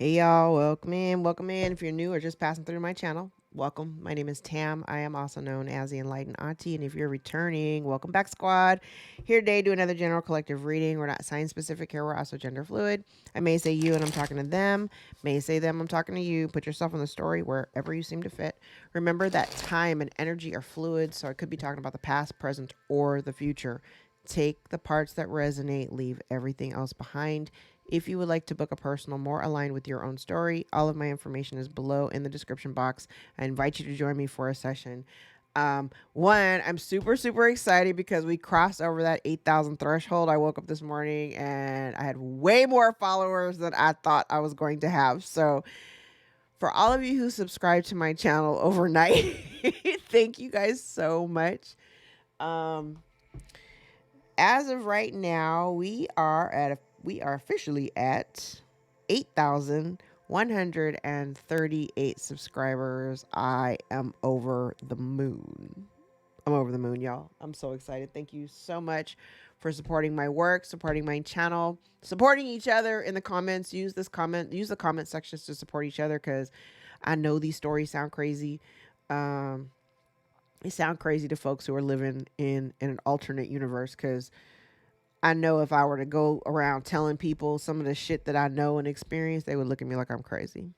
Hey y'all, welcome in, welcome in. If you're new or just passing through my channel, welcome. My name is Tam. I am also known as the Enlightened Auntie. And if you're returning, welcome back, squad. Here today, do another general collective reading. We're not sign specific here, we're also gender fluid. I may say you and I'm talking to them, may say them, I'm talking to you. Put yourself in the story wherever you seem to fit. Remember that time and energy are fluid, so I could be talking about the past, present, or the future. Take the parts that resonate, leave everything else behind. If you would like to book a personal more aligned with your own story, all of my information is below in the description box. I invite you to join me for a session. One, I'm super excited because we crossed over that 8,000 threshold. I woke up this morning and I had way more followers than I thought I was going to have. So for all of you who subscribe to my channel overnight, thank you guys so much. As of right now, we are officially at 8,138 subscribers. I am over the moon. I'm over the moon, y'all. I'm so excited. Thank you so much for supporting my work, supporting my channel, supporting each other in the comments. Use the comment sections to support each other, because I know these stories sound crazy. They sound crazy to folks who are living in an alternate universe, because I know if I were to go around telling people some of the shit that I know and experience, they would look at me like I'm crazy.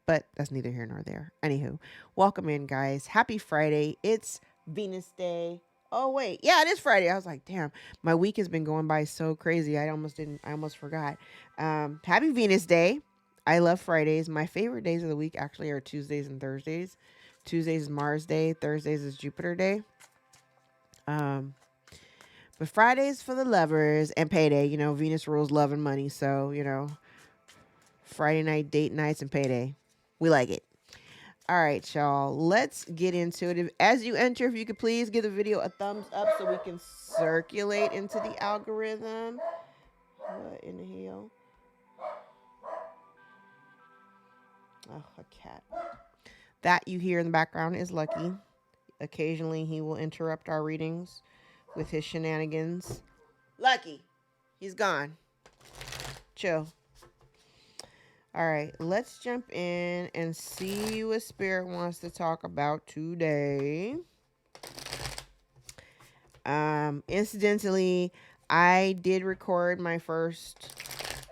But that's neither here nor there. Anywho, welcome in, guys. Happy Friday. It's Venus Day. Oh, wait. Yeah, it is Friday. I was like, damn, my week has been going by so crazy. I almost forgot. Happy Venus Day. I love Fridays. My favorite days of the week actually are Tuesdays and Thursdays. Tuesdays is Mars Day. Thursdays is Jupiter Day. But Friday's for the lovers and payday. You know, Venus rules love and money. So, Friday night, date nights, and payday. We like it. All right, y'all. Let's get into it. As you enter, if you could please give the video a thumbs up so we can circulate into the algorithm. What in the hell? Oh, a cat. That you hear in the background is Lucky. Occasionally, he will interrupt our readings with his shenanigans. Lucky, he's gone. Chill. All right, let's jump in and see what Spirit wants to talk about today. Incidentally, I did record my first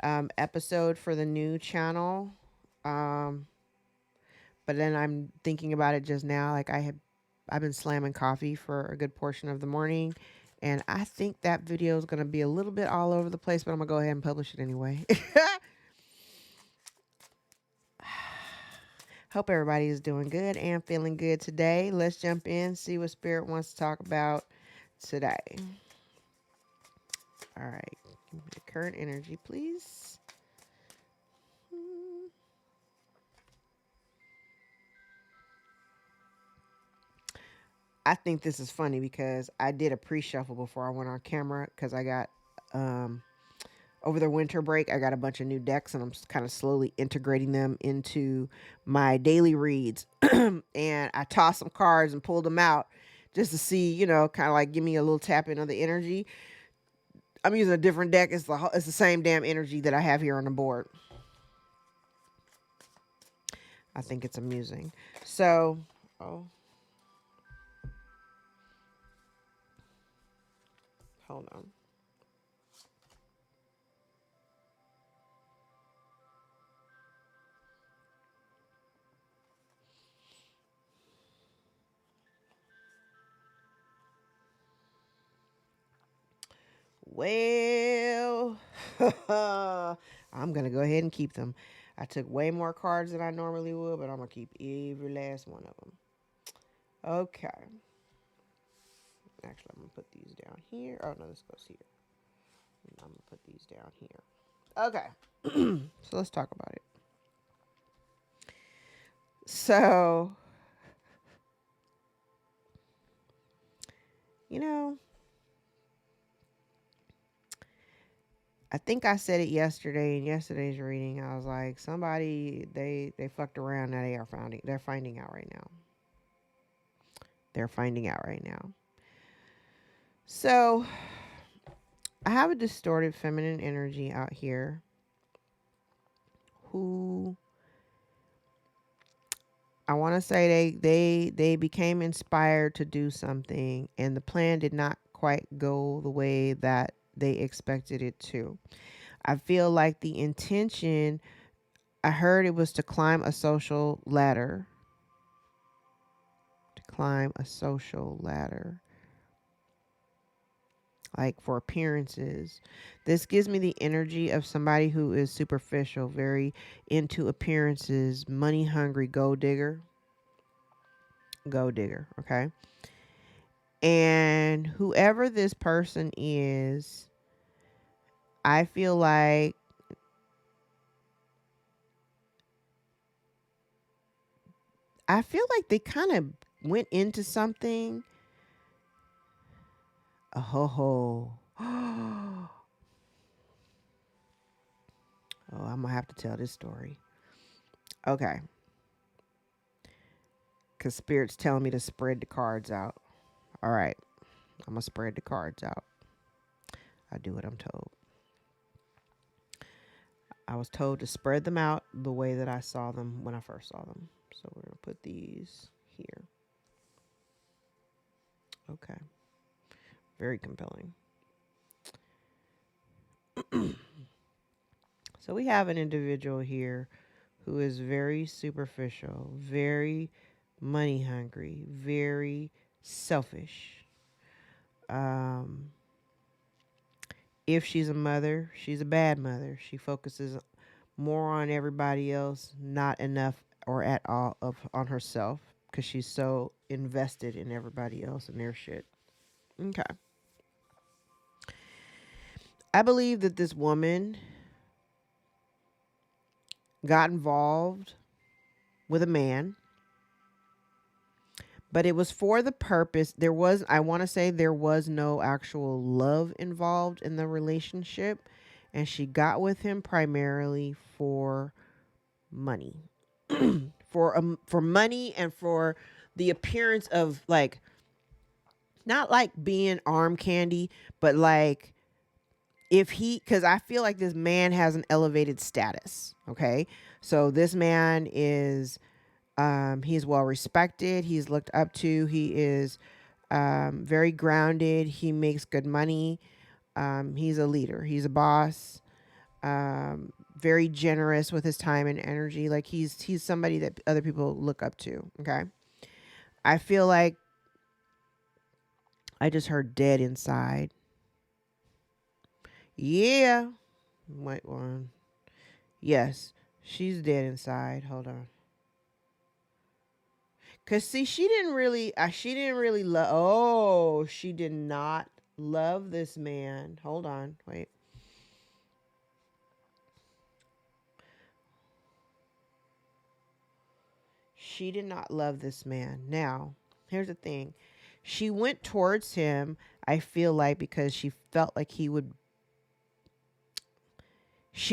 episode for the new channel. But then I'm thinking about it just now. Like I've been slamming coffee for a good portion of the morning, and I think that video is going to be a little bit all over the place, but I'm going to go ahead and publish it anyway. Hope everybody is doing good and feeling good today. Let's jump in, see what Spirit wants to talk about today. All right. Give me the current energy, please. I think this is funny because I did a pre-shuffle before I went on camera, because I got over the winter break, I got a bunch of new decks, and I'm kind of slowly integrating them into my daily reads. And I tossed some cards and pulled them out just to see, kind of like give me a little tap in of the energy. I'm using a different deck. It's the same damn energy that I have here on the board. I think it's amusing. So, hold on. Well, I'm going to go ahead and keep them. I took way more cards than I normally would, but I'm going to keep every last one of them. Okay. Actually, I'm going to put these down here. Oh, no, this goes here. I'm going to put these down here. Okay. So let's talk about it. So, I think I said it yesterday in yesterday's reading. I was like, somebody, they fucked around. Now they're finding out right now. They're finding out right now. So I have a distorted feminine energy out here who I want to say they became inspired to do something, and the plan did not quite go the way that they expected it to. I feel like the intention, I heard it was to climb a social ladder. To climb a social ladder. Like for appearances. This gives me the energy of somebody who is superficial, very into appearances, money hungry, gold digger. Gold digger, okay? And whoever this person is, I feel like they kind of went into something. Oh ho ho. Oh, I'm gonna have to tell this story. Okay. Cause spirit's telling me to spread the cards out. All right. I'm gonna spread the cards out. I do what I'm told. I was told to spread them out the way that I saw them when I first saw them. So we're gonna put these here. Okay. Very compelling. So we have an individual here who is very superficial, very money hungry, very selfish. Um, if she's a mother, she's a bad mother. She focuses more on everybody else, not enough or at all of on herself because she's so invested in everybody else and their shit. Okay. I believe that this woman got involved with a man, but it was for the purpose. I want to say there was no actual love involved in the relationship, and she got with him primarily for money. For money and for the appearance of like not like being arm candy, but like if he, because I feel like this man has an elevated status. Okay, so this man is he's well respected, he's looked up to, he is very grounded, he makes good money, he's a leader, he's a boss, very generous with his time and energy. Like he's somebody that other people look up to. Okay, I feel like I just heard dead inside. Yeah. Wait one. Yes. She's dead inside. Hold on. Cause see, she didn't really love. Oh, she did not love this man. Hold on, wait. She did not love this man. Now, here's the thing. She went towards him, I feel like, because she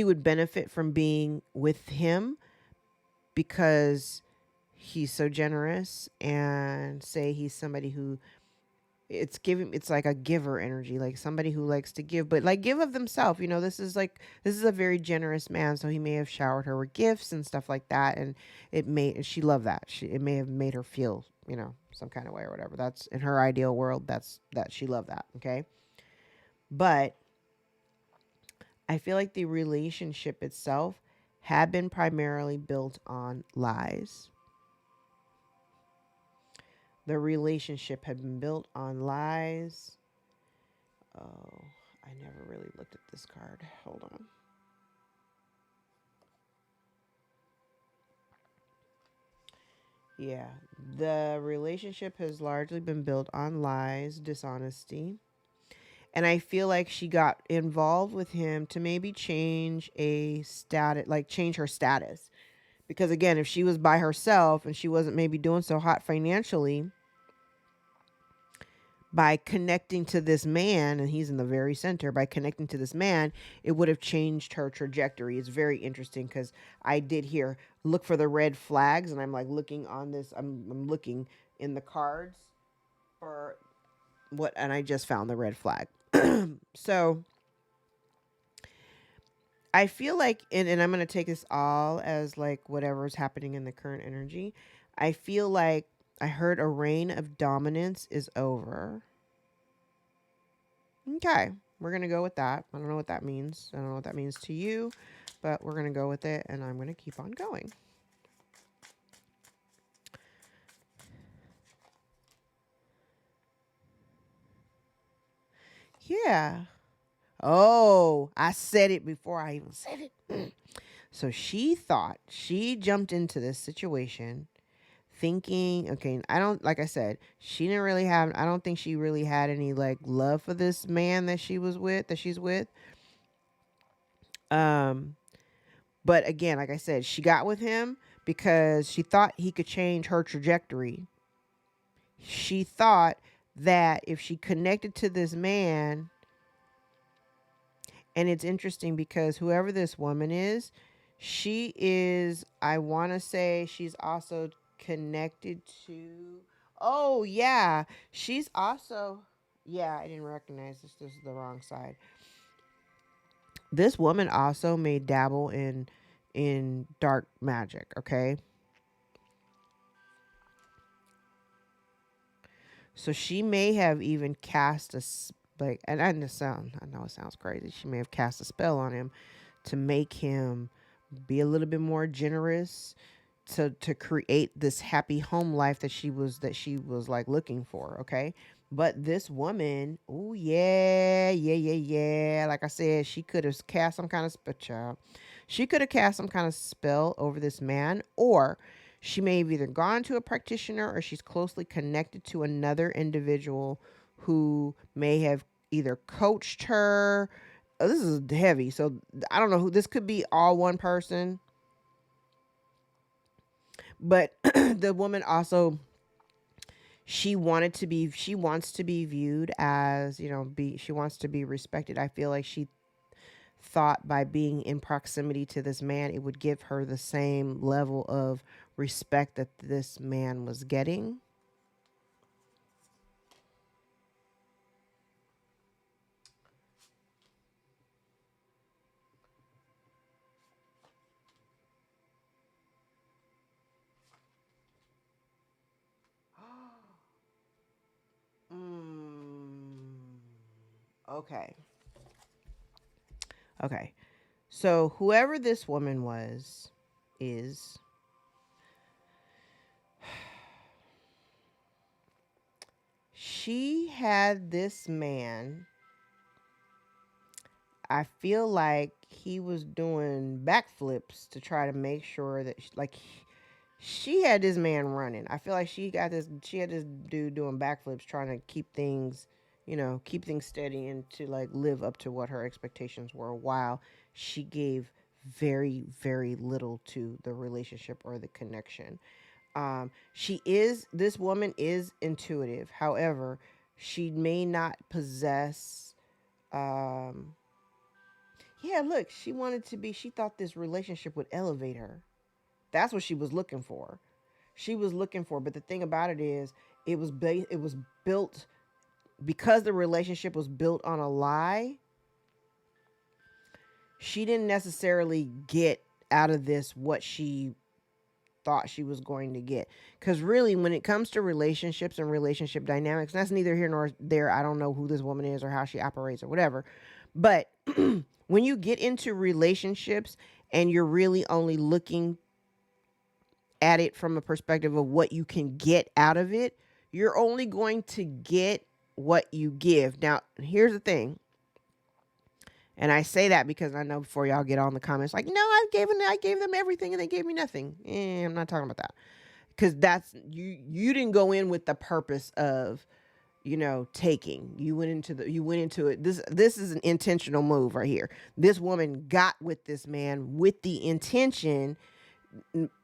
would benefit from being with him because he's so generous, and say he's somebody who it's like a giver energy, like somebody who likes to give, but like give of themselves. This is a very generous man, so he may have showered her with gifts and stuff like that, and she loved that. It may have made her feel, some kind of way or whatever. That's in her ideal world. That she loved that. Okay. But I feel like the relationship itself had been primarily built on lies. The relationship had been built on lies. Oh, I never really looked at this card. Hold on. Yeah, the relationship has largely been built on lies, dishonesty. And I feel like she got involved with him to maybe change change her status. Because again, if she was by herself and she wasn't maybe doing so hot financially, by connecting to this man, and he's in the very center, by connecting to this man, it would have changed her trajectory. It's very interesting because I did hear look for the red flags, and I'm like looking on this, I'm looking in the cards for what, and I just found the red flag. So I feel like, and I'm going to take this all as like whatever's happening in the current energy. I feel like I heard a reign of dominance is over. Okay, we're going to go with that. I don't know what that means. I don't know what that means to you, but we're going to go with it, and I'm going to keep on going. Yeah. Oh, I said it before I even said it. So she jumped into this situation thinking, okay, I don't, like I said, she didn't really have, I don't think she really had any like love for this man that she's with. Um, but again, like I said, she got with him because she thought he could change her trajectory. She thought that if she connected to this man, and it's interesting because whoever this woman is, she is, I want to say she's also connected to, oh, yeah. She's also, yeah, I didn't recognize this. This is the wrong side. This woman also may dabble in dark magic, okay? So she may have even cast like, and I know it sounds crazy. She may have cast a spell on him to make him be a little bit more generous, to create this happy home life that she was like looking for, okay? But this woman, oh yeah, yeah, yeah, yeah. Like I said, she could have cast some kind of spell. She could have cast some kind of spell over this man, or she may have either gone to a practitioner or she's closely connected to another individual who may have either coached her. Oh, this is heavy. So I don't know who this could be, all one person. But the woman also, she wants to be viewed as, she wants to be respected. I feel like she thought by being in proximity to this man, it would give her the same level of respect that this man was getting. Mm, okay. Okay. So whoever this woman is, she had this man. I feel like he was doing backflips to try to make sure that she had this man running. I feel like she had this dude doing backflips trying to keep things steady and to like live up to what her expectations were, while she gave very, very little to the relationship or the connection. This woman is intuitive. However, she may not possess, um, yeah, look, she thought this relationship would elevate her. That's what she was looking for. But the thing about it is, it was built, because the relationship was built on a lie. She didn't necessarily get out of this what she thought she was going to get. Because really, when it comes to relationships and relationship dynamics, that's neither here nor there. I don't know who this woman is or how she operates or whatever. But when you get into relationships and you're really only looking at it from a perspective of what you can get out of it, you're only going to get what you give. Now, here's the thing. And I say that because I know before y'all get on the comments like, no, I gave them everything and they gave me nothing. I'm not talking about that. Because that's you didn't go in with the purpose of, taking. You went into it. This is an intentional move right here. This woman got with this man with the intention.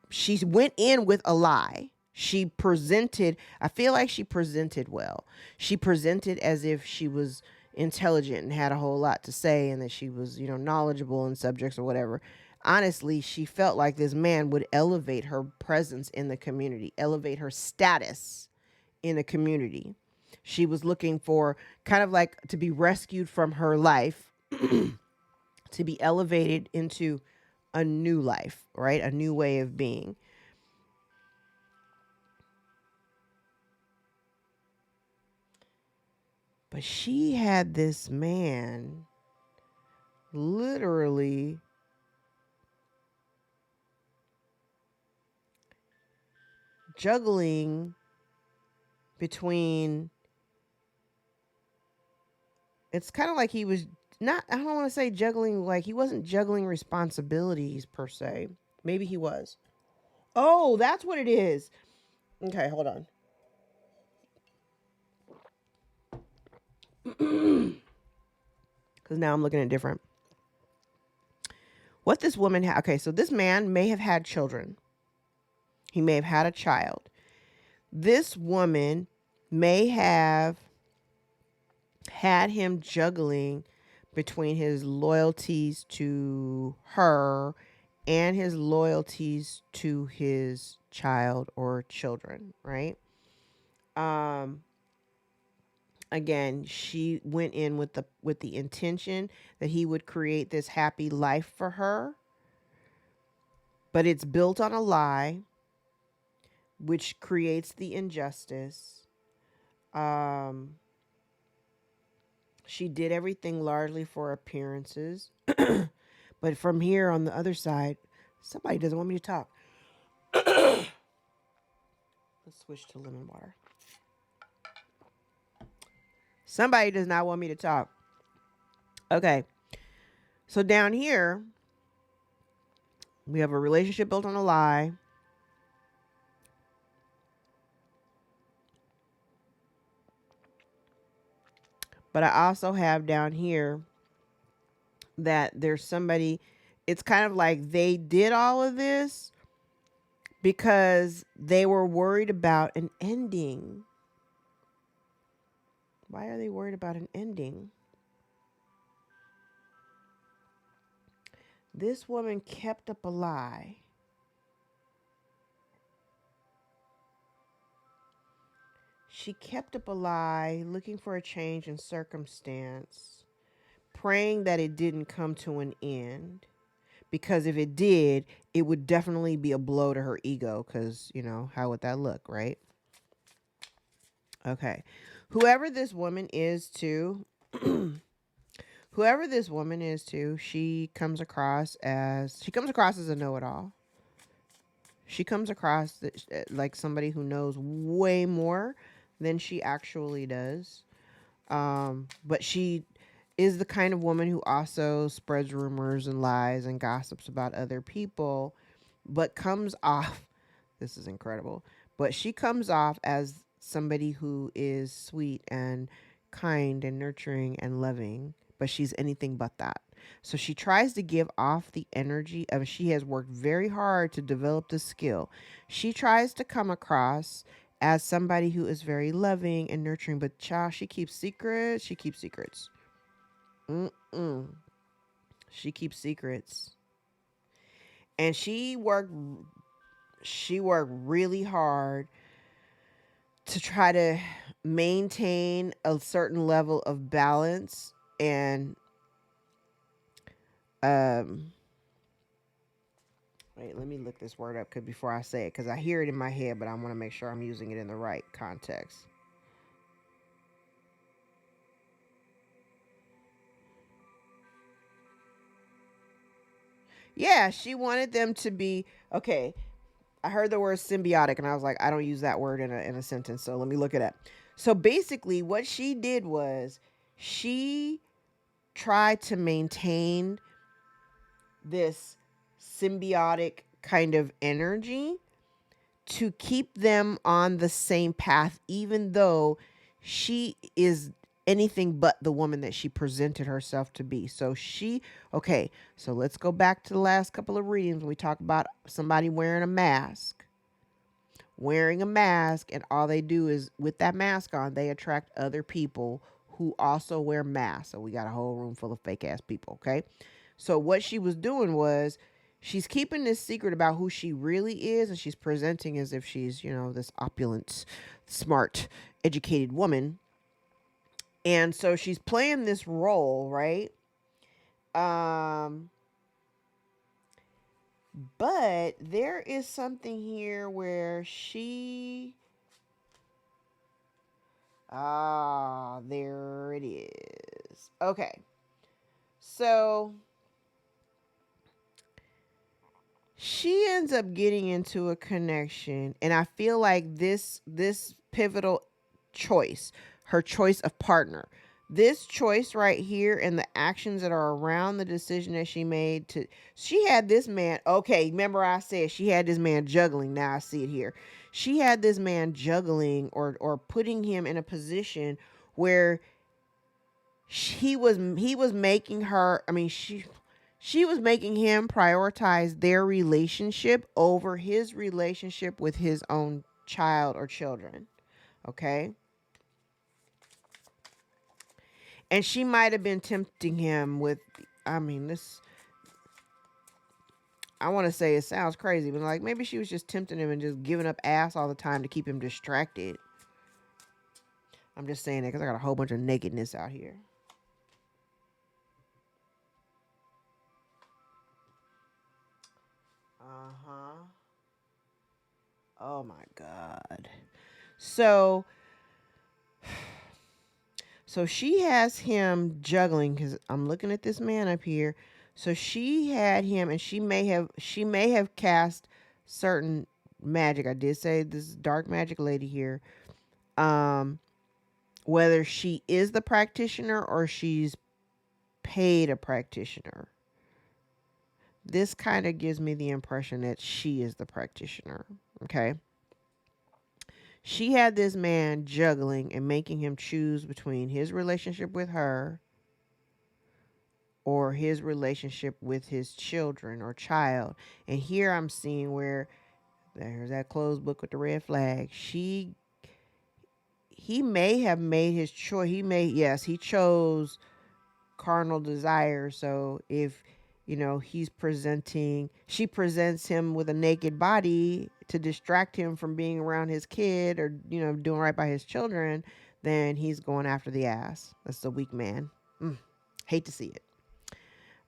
She went in with a lie. I feel like she presented well. She presented as if she was intelligent and had a whole lot to say, and that she was, knowledgeable in subjects or whatever. Honestly, she felt like this man would elevate her presence in the community, elevate her status in the community. She was looking for kind of like to be rescued from her life to be elevated into a new life, right? A new way of being. But she had this man literally juggling between, it's kind of like he was not, I don't want to say juggling, like he wasn't juggling responsibilities per se. Maybe he was. Oh, that's what it is. Okay, hold on. Because now I'm looking at different. What this woman had, okay, so this man may have had children. He may have had a child. This woman may have had him juggling between his loyalties to her and his loyalties to his child or children, right? Again, she went in with the intention that he would create this happy life for her, but it's built on a lie, which creates the injustice. She did everything largely for appearances. But from here on the other side, somebody doesn't want me to talk. Let's switch to lemon water. Somebody does not want me to talk. Okay. So down here, we have a relationship built on a lie. But I also have down here that there's somebody, it's kind of like they did all of this because they were worried about an ending. Why are they worried about an ending? This woman kept up a lie. She kept up a lie, looking for a change in circumstance, praying that it didn't come to an end. Because if it did, it would definitely be a blow to her ego. Because, you know, how would that look, right? Okay. Whoever this woman is to, she comes across as a know-it-all. She comes across like somebody who knows way more than she actually does. But she is the kind of woman who also spreads rumors and lies and gossips about other people, but comes off, this is incredible, but she comes off as somebody who is sweet and kind and nurturing and loving, but she's anything but that. So she tries to give off the energy of, she has worked very hard to develop the skill. She tries to come across as somebody who is very loving and nurturing, but child, she keeps secrets. She keeps secrets. She keeps secrets. And she worked really hard to try to maintain a certain level of balance and wait, let me look this word up before I say it, because I hear it in my head, but I want to make sure I'm using it in the right context. Yeah, she wanted them to be, okay, I heard the word symbiotic and I was like, I don't use that word in a sentence, so let me look it up. So basically what she did was she tried to maintain this symbiotic kind of energy to keep them on the same path, even though she is anything but the woman that she presented herself to be. So okay, so let's go back to the last couple of readings when we talk about somebody wearing a mask. And all they do is, with that mask on, they attract other people who also wear masks. So we got a whole room full of fake ass people, okay? So what she was doing was she's keeping this secret about who she really is, and she's presenting as if she's, you know, this opulent, smart, educated woman. And so she's playing this role, right? Um, but there is something here where there it is. Okay. So she ends up getting into a connection, and I feel like this pivotal choice, her choice of partner, this choice right here and the actions that are around the decision that she made to, she had this man, okay, remember I said she had this man juggling. Now I see it here. She had this man juggling or putting him in a position where he was making her, I mean, she was making him prioritize their relationship over his relationship with his own child or children. Okay. And she might have been tempting him with, I mean, this, I want to say it sounds crazy, but like maybe she was just tempting him and just giving up ass all the time to keep him distracted. I'm just saying that because I got a whole bunch of nakedness out here. Uh-huh. Oh my God. So she has him juggling because I'm looking at this man up here. So she had him, and she may have cast certain magic. I did say this dark magic lady here. Um, whether she is the practitioner or she's paid a practitioner. This kind of gives me the impression that she is the practitioner. Okay. She had this man juggling and making him choose between his relationship with her or his relationship with his children or child. And here I'm seeing where there's that closed book with the red flag. He may have made his choice. He chose carnal desire. So if she presents him with a naked body to distract him from being around his kid or doing right by his children, then he's going after the ass. That's the weak man. Hate to see it.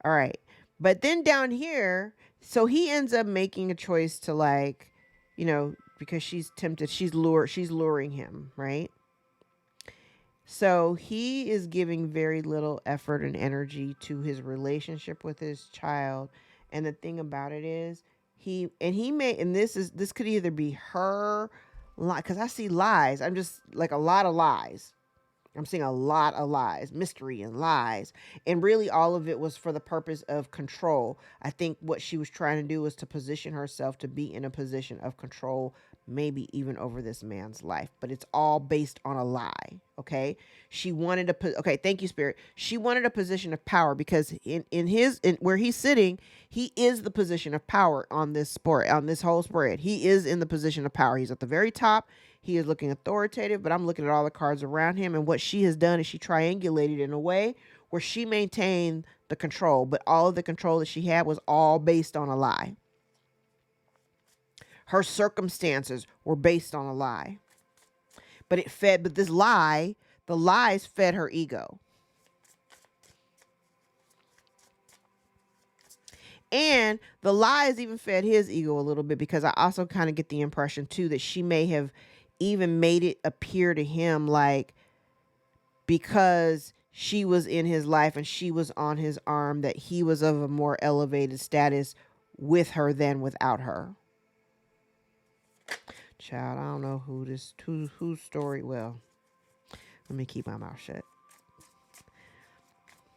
All right. But then down here, so he ends up making a choice to because she's tempted, she's luring him, right? So he is giving very little effort and energy to his relationship with his child. And the thing about it is this could either be her lie, because I see lies. I'm just like a lot of lies. I'm seeing a lot of lies, mystery and lies. And really all of it was for the purpose of control. I think what she was trying to do was to position herself to be in a position of control, maybe even over this man's life. But it's all based on a lie, okay? She wanted okay, thank you, Spirit. She wanted a position of power because in where he's sitting, he is the position of power on this whole spread. He is in the position of power. He's at the very top. He is looking authoritative, but I'm looking at all the cards around him, and what she has done is she triangulated in a way where she maintained the control, but all of the control that she had was all based on a lie. Her circumstances were based on a lie. But the lies fed her ego. And the lies even fed his ego a little bit, because I also kind of get the impression too that she may have even made it appear to him like because she was in his life and she was on his arm that he was of a more elevated status with her than without her. Child, I don't know whose story. Well, let me keep my mouth shut.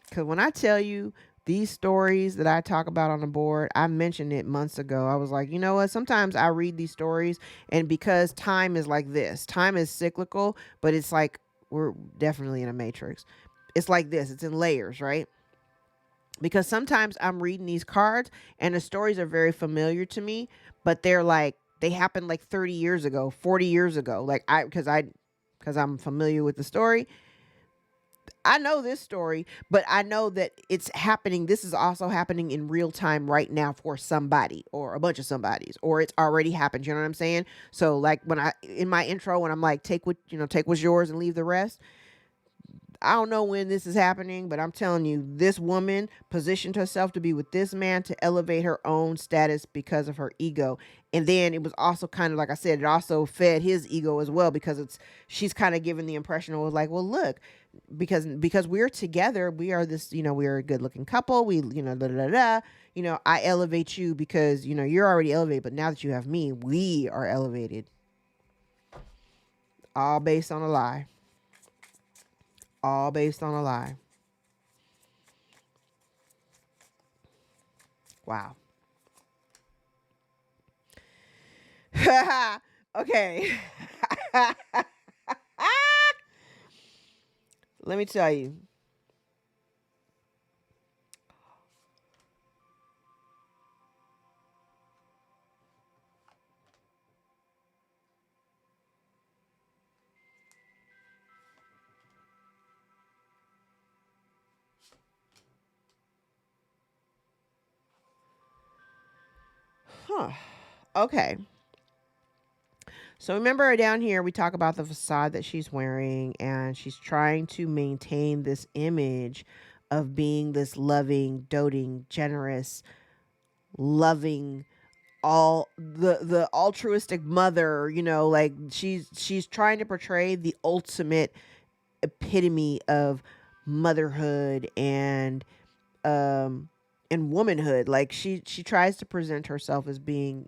Because when I tell you these stories that I talk about on the board, I mentioned it months ago. I was like, you know what? Sometimes I read these stories, and because time is like this, time is cyclical, but it's like we're definitely in a matrix. It's like this. It's in layers, right? Because sometimes I'm reading these cards and the stories are very familiar to me, but they happened like 30 years ago, 40 years ago. Like because I'm familiar with the story. I know this story, but I know that it's happening. This is also happening in real time right now for somebody or a bunch of somebodies, or it's already happened. You know what I'm saying? So like in my intro, when I'm like, take what's yours and leave the rest. I don't know when this is happening, but I'm telling you, this woman positioned herself to be with this man to elevate her own status because of her ego. And then it was also kind of like I said, it also fed his ego as well, because she's kind of giving the impression of like, well, look, because we're together, we are this, we are a good looking couple. We, da da da. I elevate you because, you're already elevated, but now that you have me, we are elevated. All based on a lie. All based on a lie. Wow. Okay. Let me tell you. Huh. Okay. So remember down here, we talk about the facade that she's wearing, and she's trying to maintain this image of being this loving, doting, generous, loving, all the altruistic mother, like she's trying to portray the ultimate epitome of motherhood um and womanhood. Like she tries to present herself as being,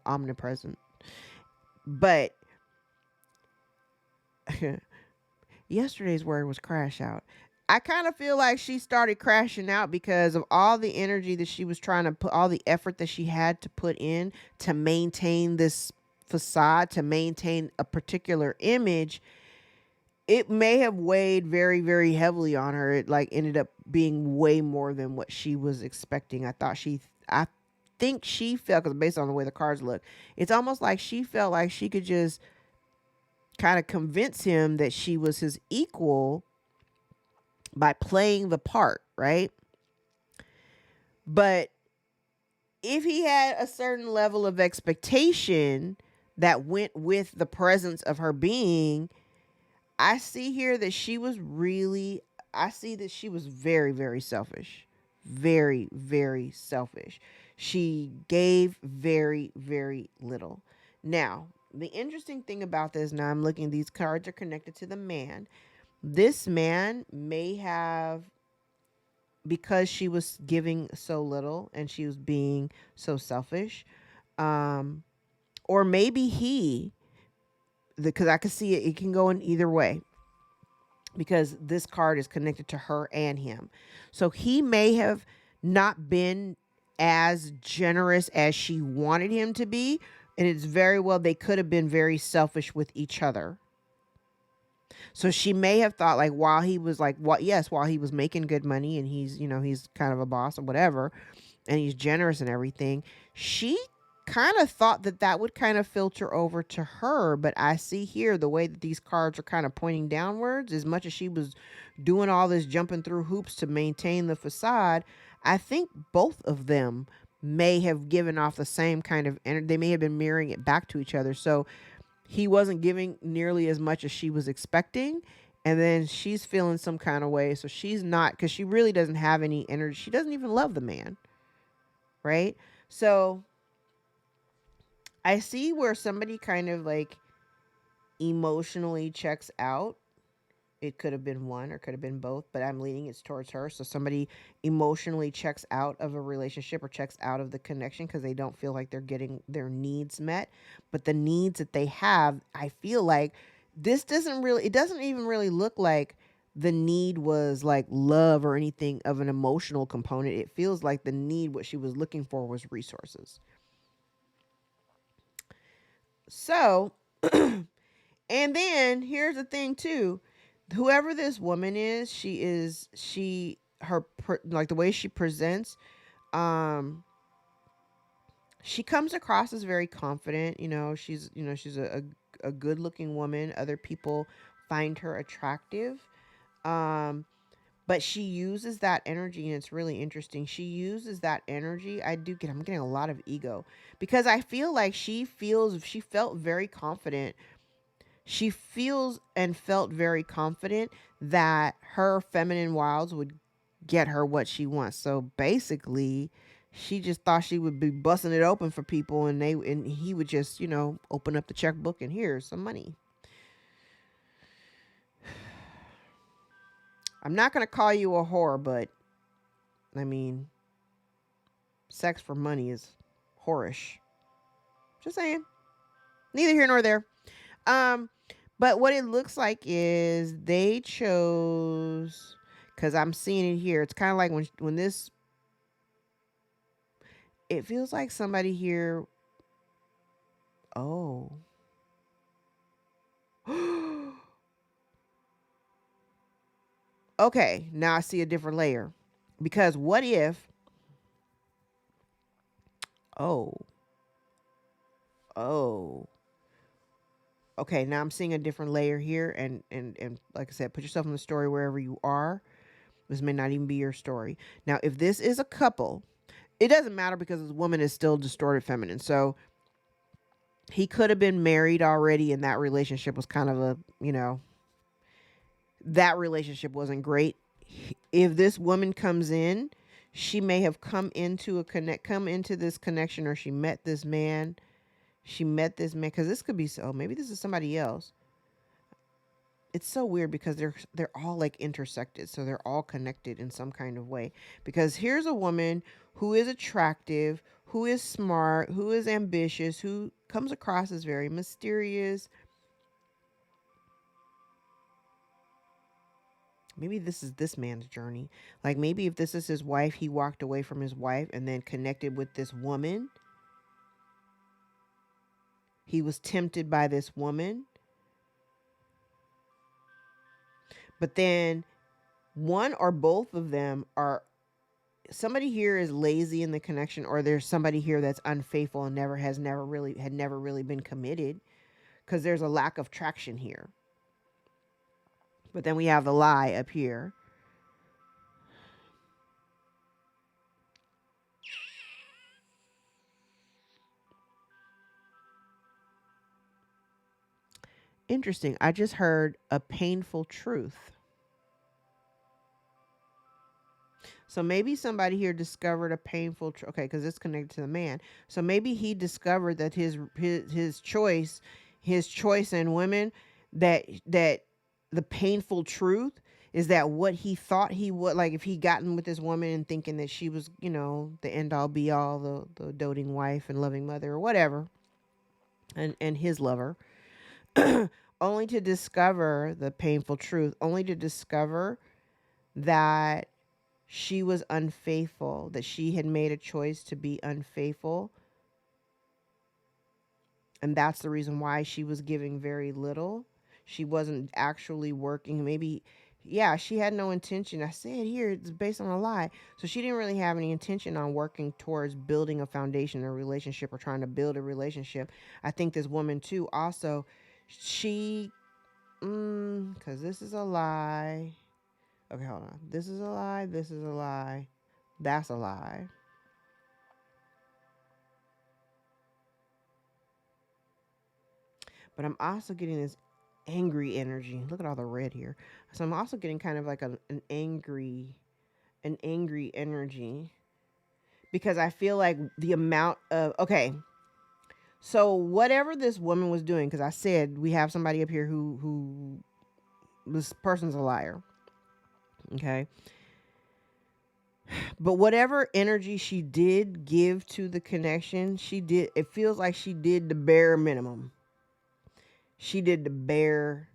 omnipresent. But yesterday's word was crash out. I kind of feel like she started crashing out because of all the energy that she was trying to put, all the effort that she had to put in to maintain this facade, to maintain a particular image. It may have weighed very, very heavily on her. It like ended up being way more than what she was expecting. I think she felt, because based on the way the cards look, it's almost like she felt like she could just kind of convince him that she was his equal by playing the part, right? But if he had a certain level of expectation that went with the presence of her being, I see here that I see that she was very, very selfish. Very, very selfish. She gave very, very little. Now, the interesting thing about this, now I'm looking, these cards are connected to the man. This man may have, because she was giving so little and she was being so selfish, um, or maybe because I could see it can go in either way, because this card is connected to her and him. So he may have not been as generous as she wanted him to be. And it's very well, they could have been very selfish with each other. So she may have thought, like, while he was like, what, yes, while he was making good money and he's, he's kind of a boss or whatever, and he's generous and everything, she kind of thought that would kind of filter over to her. But I see here the way that these cards are kind of pointing downwards, as much as she was doing all this jumping through hoops to maintain the facade, I think both of them may have given off the same kind of energy. They may have been mirroring it back to each other. So he wasn't giving nearly as much as she was expecting. And then she's feeling some kind of way. So she's not, because she really doesn't have any energy. She doesn't even love the man. Right? So I see where somebody kind of like emotionally checks out. It could have been one or could have been both, but I'm leaning it towards her. So somebody emotionally checks out of a relationship or checks out of the connection because they don't feel like they're getting their needs met. But the needs that they have, I feel like it doesn't even really look like the need was like love or anything of an emotional component. It feels like the need, what she was looking for, was resources. So, and then here's the thing too. Whoever this woman is, like the way she presents, um, she comes across as very confident. She's a good looking woman. Other people find her attractive. Um, but she uses that energy, and it's really interesting. She uses that energy. I'm getting a lot of ego, because I feel like she felt very confident. She feels and felt very confident that her feminine wilds would get her what she wants. So basically, she just thought she would be busting it open for people, and he would just, open up the checkbook and here's some money. I'm not going to call you a whore, but I mean, sex for money is whorish. Just saying. Neither here nor there. But what it looks like is they chose, because I'm seeing it here. It's kind of like when this, it feels like somebody here. Oh. Okay, now I see a different layer. Because what if, oh, oh, okay, now I'm seeing a different layer here. And like I said, put yourself in the story wherever you are. This may not even be your story. Now, if this is a couple, it doesn't matter because this woman is still distorted feminine. So he could have been married already, and that relationship was kind of that relationship wasn't great. If this woman comes in, she may have come into this connection, or she met this man. Because this could be, maybe this is somebody else. It's so weird because they're all like intersected, so they're all connected in some kind of way. Because here's a woman who is attractive, who is smart, who is ambitious, who comes across as very mysterious. Maybe this is this man's journey. Like, maybe if this is his wife, he walked away from his wife and then connected with this woman. He was tempted by this woman. But then one or both of them are, somebody here is lazy in the connection, or there's somebody here that's unfaithful and had never really been committed, because there's a lack of traction here. But then we have the lie up here. Interesting. I just heard a painful truth. So maybe somebody here discovered a painful okay, because it's connected to the man. So maybe he discovered that his choice in women, that the painful truth is that what he thought he would, like, if he gotten with this woman and thinking that she was, the end all be all, the doting wife and loving mother or whatever, and his lover, only to discover the painful truth, only to discover that she was unfaithful, that she had made a choice to be unfaithful. And that's the reason why she was giving very little. She wasn't actually working. Maybe, yeah, she had no intention. I said here, it's based on a lie. So she didn't really have any intention on working towards building a foundation, a relationship, or trying to build a relationship. I think this woman too, also, she, because this is a lie. Okay, hold on. This is a lie. This is a lie. That's a lie. But I'm also getting this angry energy. Look at all the red here. So I'm also getting kind of like an angry energy, because I feel like the amount of, okay, so whatever this woman was doing, because I said we have somebody up here who this person's a liar. Okay. But whatever energy she did give to the connection, it feels like she did the bare minimum. She did the bare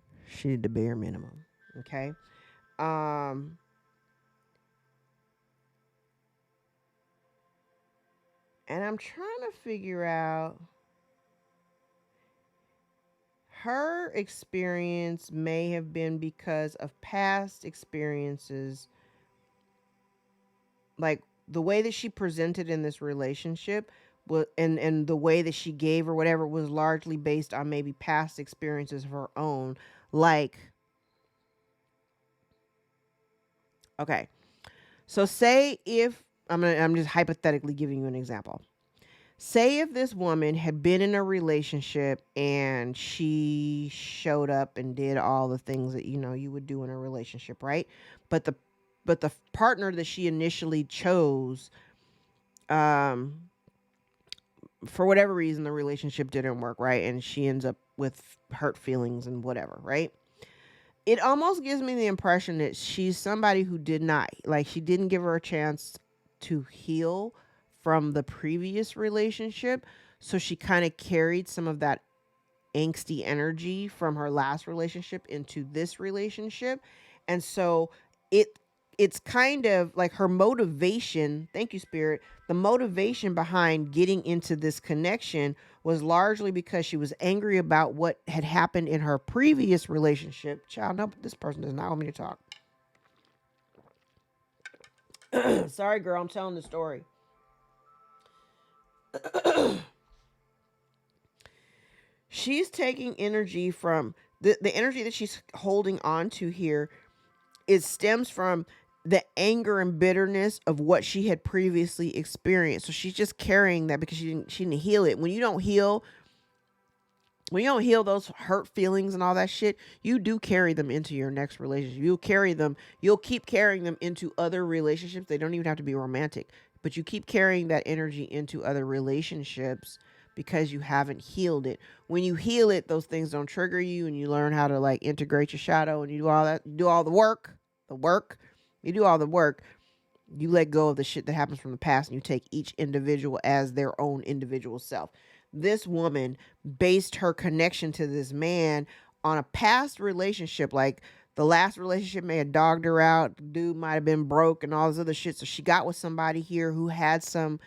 minimum. Okay. And I'm trying to figure out, her experience may have been because of past experiences, like the way that she presented in this relationship was, and the way that she gave or whatever, was largely based on maybe past experiences of her own. Like, okay, so say if I'm just hypothetically giving you an example. Say if this woman had been in a relationship and she showed up and did all the things that you would do in a relationship, right? But the partner that she initially chose, um for whatever reason the relationship didn't work, right? And she ends up with hurt feelings and whatever, right? It almost gives me the impression that she's somebody who did not, like, she didn't give her a chance to heal from the previous relationship. So she kind of carried some of that angsty energy from her last relationship into this relationship. And so it it's kind of like her motivation, thank you spirit, the motivation behind getting into this connection was largely because she was angry about what had happened in her previous relationship. Child, no, this person does not want me to talk. Sorry girl, I'm telling the story. She's taking energy from the energy that she's holding on to here. It stems from the anger and bitterness of what she had previously experienced. So she's just carrying that because she didn't heal it. When you don't heal those hurt feelings and all that shit, you do carry them into your next relationship. You'll keep carrying them into other relationships. They don't even have to be romantic, but you keep carrying that energy into other relationships because you haven't healed it. When you heal it, those things don't trigger you, and you learn how to like integrate your shadow, and you do all that, you do all the work, you do all the work. You let go of the shit that happens from the past, and you take each individual as their own individual self. This woman based her connection to this man on a past relationship. Like, the last relationship may have dogged her out. The dude might have been broke and all this other shit. So she got with somebody here who had some,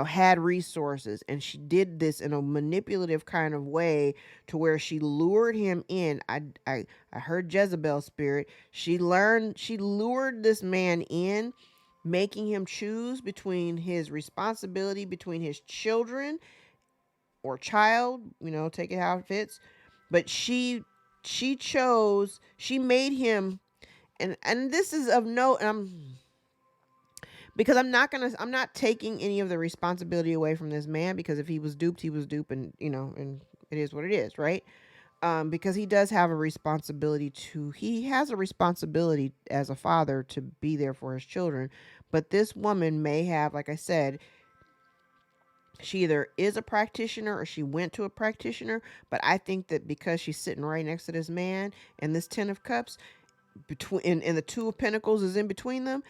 had resources, and she did this in a manipulative kind of way to where she lured him in. I heard Jezebel spirit. She lured this man in, making him choose between his responsibility, between his children or child, take it how it fits. But she made him, and this is of note, because I'm not taking any of the responsibility away from this man, because if he was duped, he was duped, and and it is what it is, right? Because he does have a responsibility he has a responsibility as a father to be there for his children. But this woman may have, like I said, she either is a practitioner or she went to a practitioner. But I think that because she's sitting right next to this man and this 10 of cups, and the 2 of pentacles is in between them,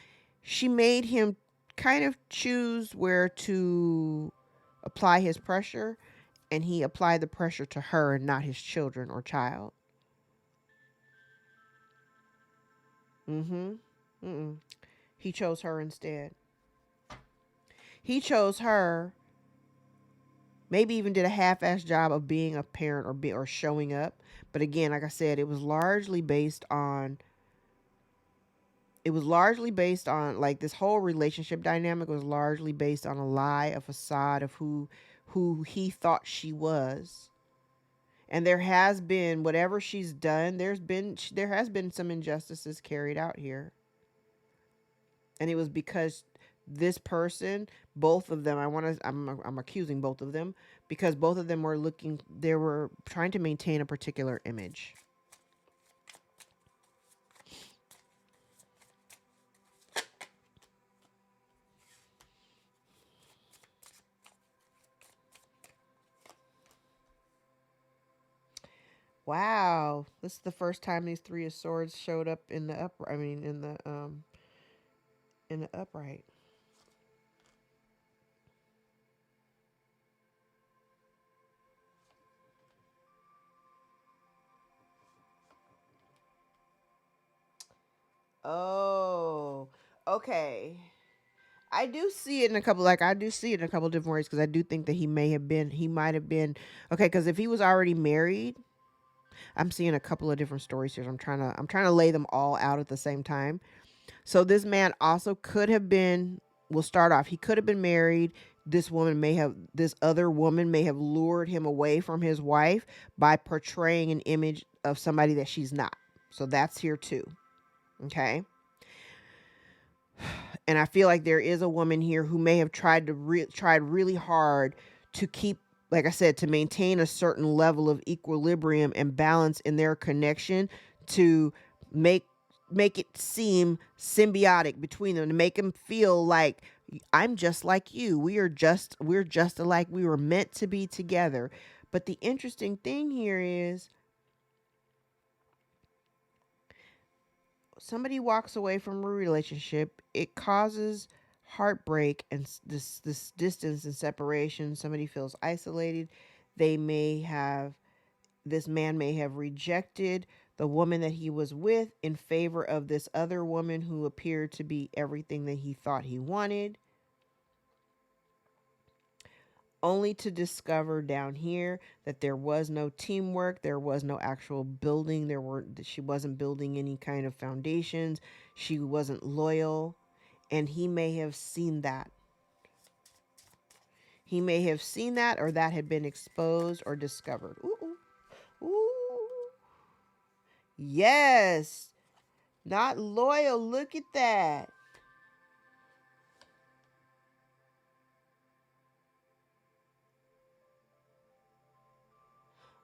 she made him kind of choose where to apply his pressure, and he applied the pressure to her and not his children or child. Mm-hmm. Mm-mm. He chose her instead. He chose her, maybe even did a half-ass job of being a parent, or showing up. But again, like I said, it was largely based on like, this whole relationship dynamic was largely based on a lie, a facade of who he thought she was. And there has been, whatever she's done, there has been some injustices carried out here. And it was because this person, both of them, I'm accusing both of them, because both of them they were trying to maintain a particular image. Wow, this is the first time these 3 of swords showed up in the in the upright. Oh, okay. I do see it in a couple, different ways, because I do think that he might have been, okay, because if he was already married, I'm seeing a couple of different stories here. So I'm trying to lay them all out at the same time. So this man also could have been, we'll start off, he could have been married. This other woman may have lured him away from his wife by portraying an image of somebody that she's not. So that's here too. Okay. And I feel like there is a woman here who may have tried really hard to keep, like I said, to maintain a certain level of equilibrium and balance in their connection, to make it seem symbiotic between them, to make them feel like I'm just like you. We're just alike. We were meant to be together. But the interesting thing here is somebody walks away from a relationship, it causes heartbreak and this distance and separation. Somebody feels isolated. They may have This man may have rejected the woman that he was with in favor of this other woman who appeared to be everything that he thought he wanted, only to discover down here that there was no teamwork, there was no actual building, she wasn't building any kind of foundations, she wasn't loyal, and he may have seen that. He may have seen that, or that had been exposed or discovered. Ooh, ooh, ooh. Yes, not loyal. Look at that.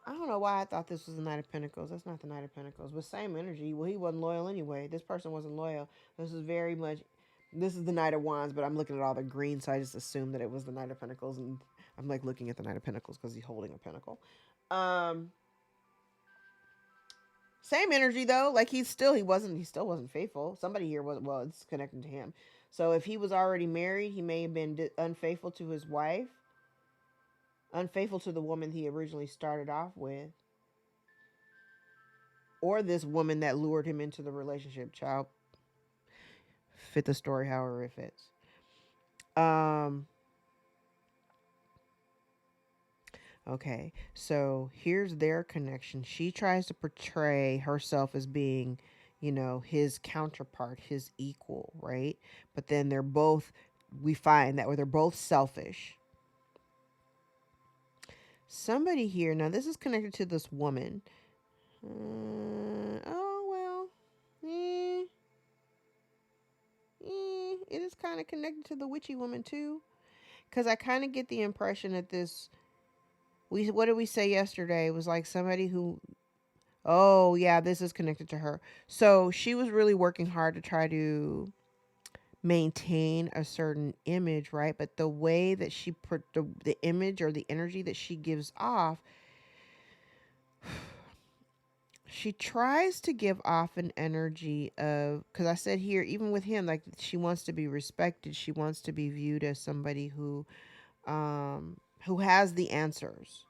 I don't know why I thought this was the Knight of Pentacles. That's not the Knight of Pentacles, but same energy. Well, he wasn't loyal anyway. This person wasn't loyal. This is very much. This is the Knight of Wands, but I'm looking at all the green, so I just assumed that it was the Knight of Pentacles, and I'm like looking at the Knight of Pentacles because he's holding a pentacle. Same energy though. Like he still wasn't faithful. Somebody here was, well, it's connecting to him. So if he was already married, he may have been unfaithful to his wife, unfaithful to the woman he originally started off with, or this woman that lured him into the relationship. Child, fit the story however it fits. Okay, so here's their connection. She tries to portray herself as being, his counterpart, his equal, right? But then we find that they're both selfish. Somebody here, now this is connected to this woman. Oh, well, it is kind of connected to the witchy woman too. Because I kind of get the impression that what did we say yesterday? It was like somebody who, oh yeah, this is connected to her. So she was really working hard to try to maintain a certain image, right? But the way that she put the image or the energy that she gives off, she tries to give off an energy of, because I said here, even with him, like she wants to be respected. She wants to be viewed as somebody who has the answers.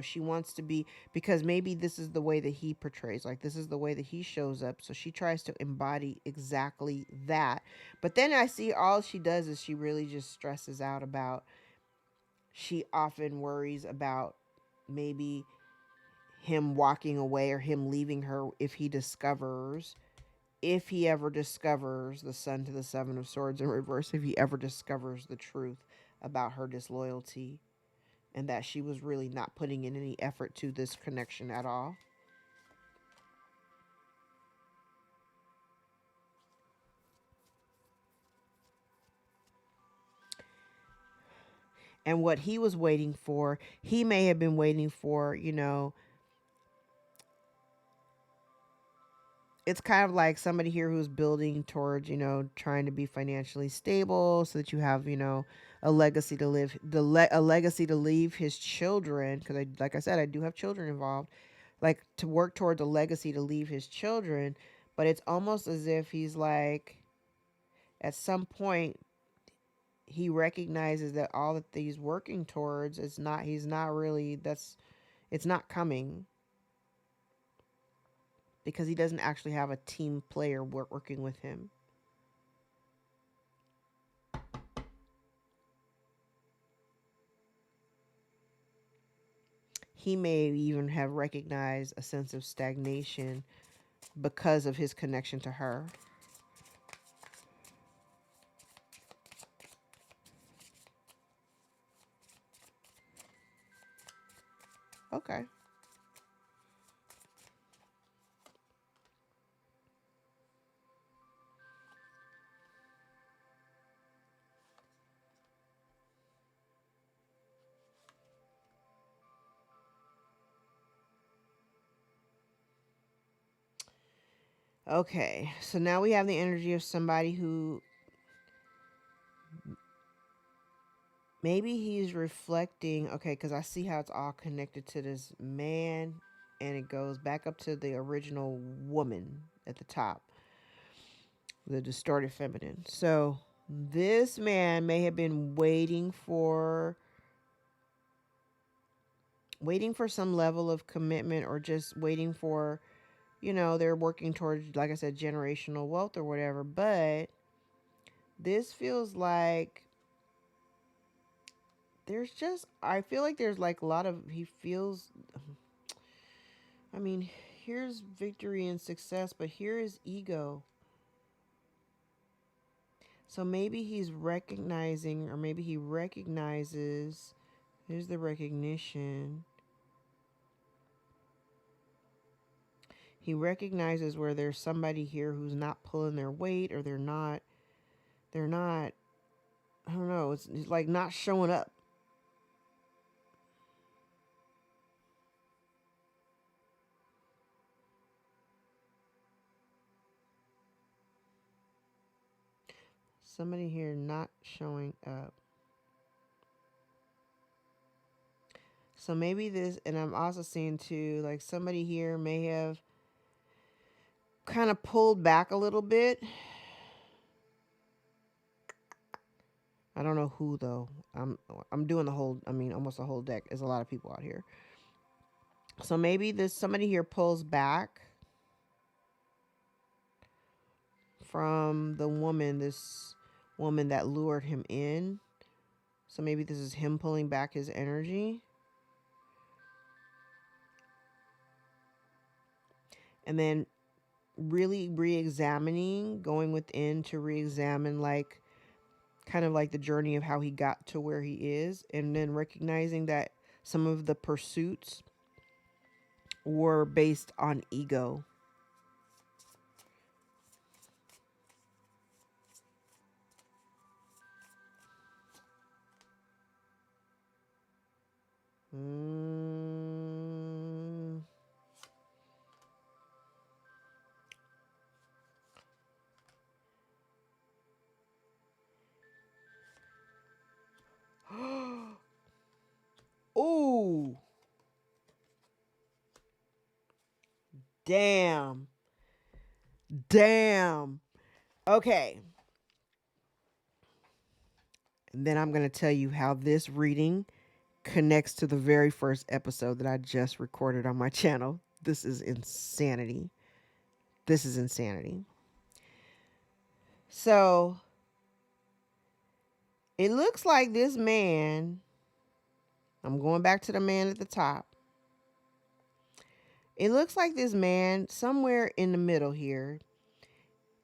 She wants to be, because maybe this is the way that he portrays, like this is the way that he shows up. So she tries to embody exactly that. But then I see all she does is she really just stresses out about, she often worries about maybe him walking away or him leaving her if he ever discovers the Sun to the Seven of Swords in reverse, if he ever discovers the truth about her disloyalty and that she was really not putting in any effort to this connection at all. And what he was waiting for, he may have been waiting for, it's kind of like somebody here who's building towards, trying to be financially stable so that you have, a legacy to live, a legacy to leave his children. Because like I said, I do have children involved. Like to work towards a legacy to leave his children, but it's almost as if he's like, at some point, he recognizes that all that he's working towards is not. He's not really. It's not coming because he doesn't actually have a team player working with him. He may even have recognized a sense of stagnation because of his connection to her. Okay. Okay, so now we have the energy of somebody who maybe he's reflecting. Okay, because I see how it's all connected to this man, and it goes back up to the original woman at the top, the distorted feminine. So this man may have been waiting for some level of commitment, or just waiting for, they're working towards, like I said, generational wealth or whatever. But this feels like I feel like there's like a lot of, he feels, I mean, here's victory and success, but here is ego. So maybe he's recognizing, or maybe he recognizes, here's the recognition. He recognizes where there's somebody here who's not pulling their weight, or they're not, I don't know, it's like not showing up. Somebody here not showing up. So maybe this, and I'm also seeing too, like somebody here may have kind of pulled back a little bit. I don't know who though. I'm doing the whole, I mean, almost the whole deck. There's a lot of people out here. So maybe somebody here pulls back from this woman that lured him in. So maybe this is him pulling back his energy. And then really re-examining, going within to re-examine, like kind of like the journey of how he got to where he is, and then recognizing that some of the pursuits were based on ego. Mm. Ooh. Damn. Damn. Okay. And then I'm going to tell you how this reading connects to the very first episode that I just recorded on my channel. This is insanity. This is insanity. So it looks like this man, I'm going back to the man at the top. It looks like this man, somewhere in the middle here,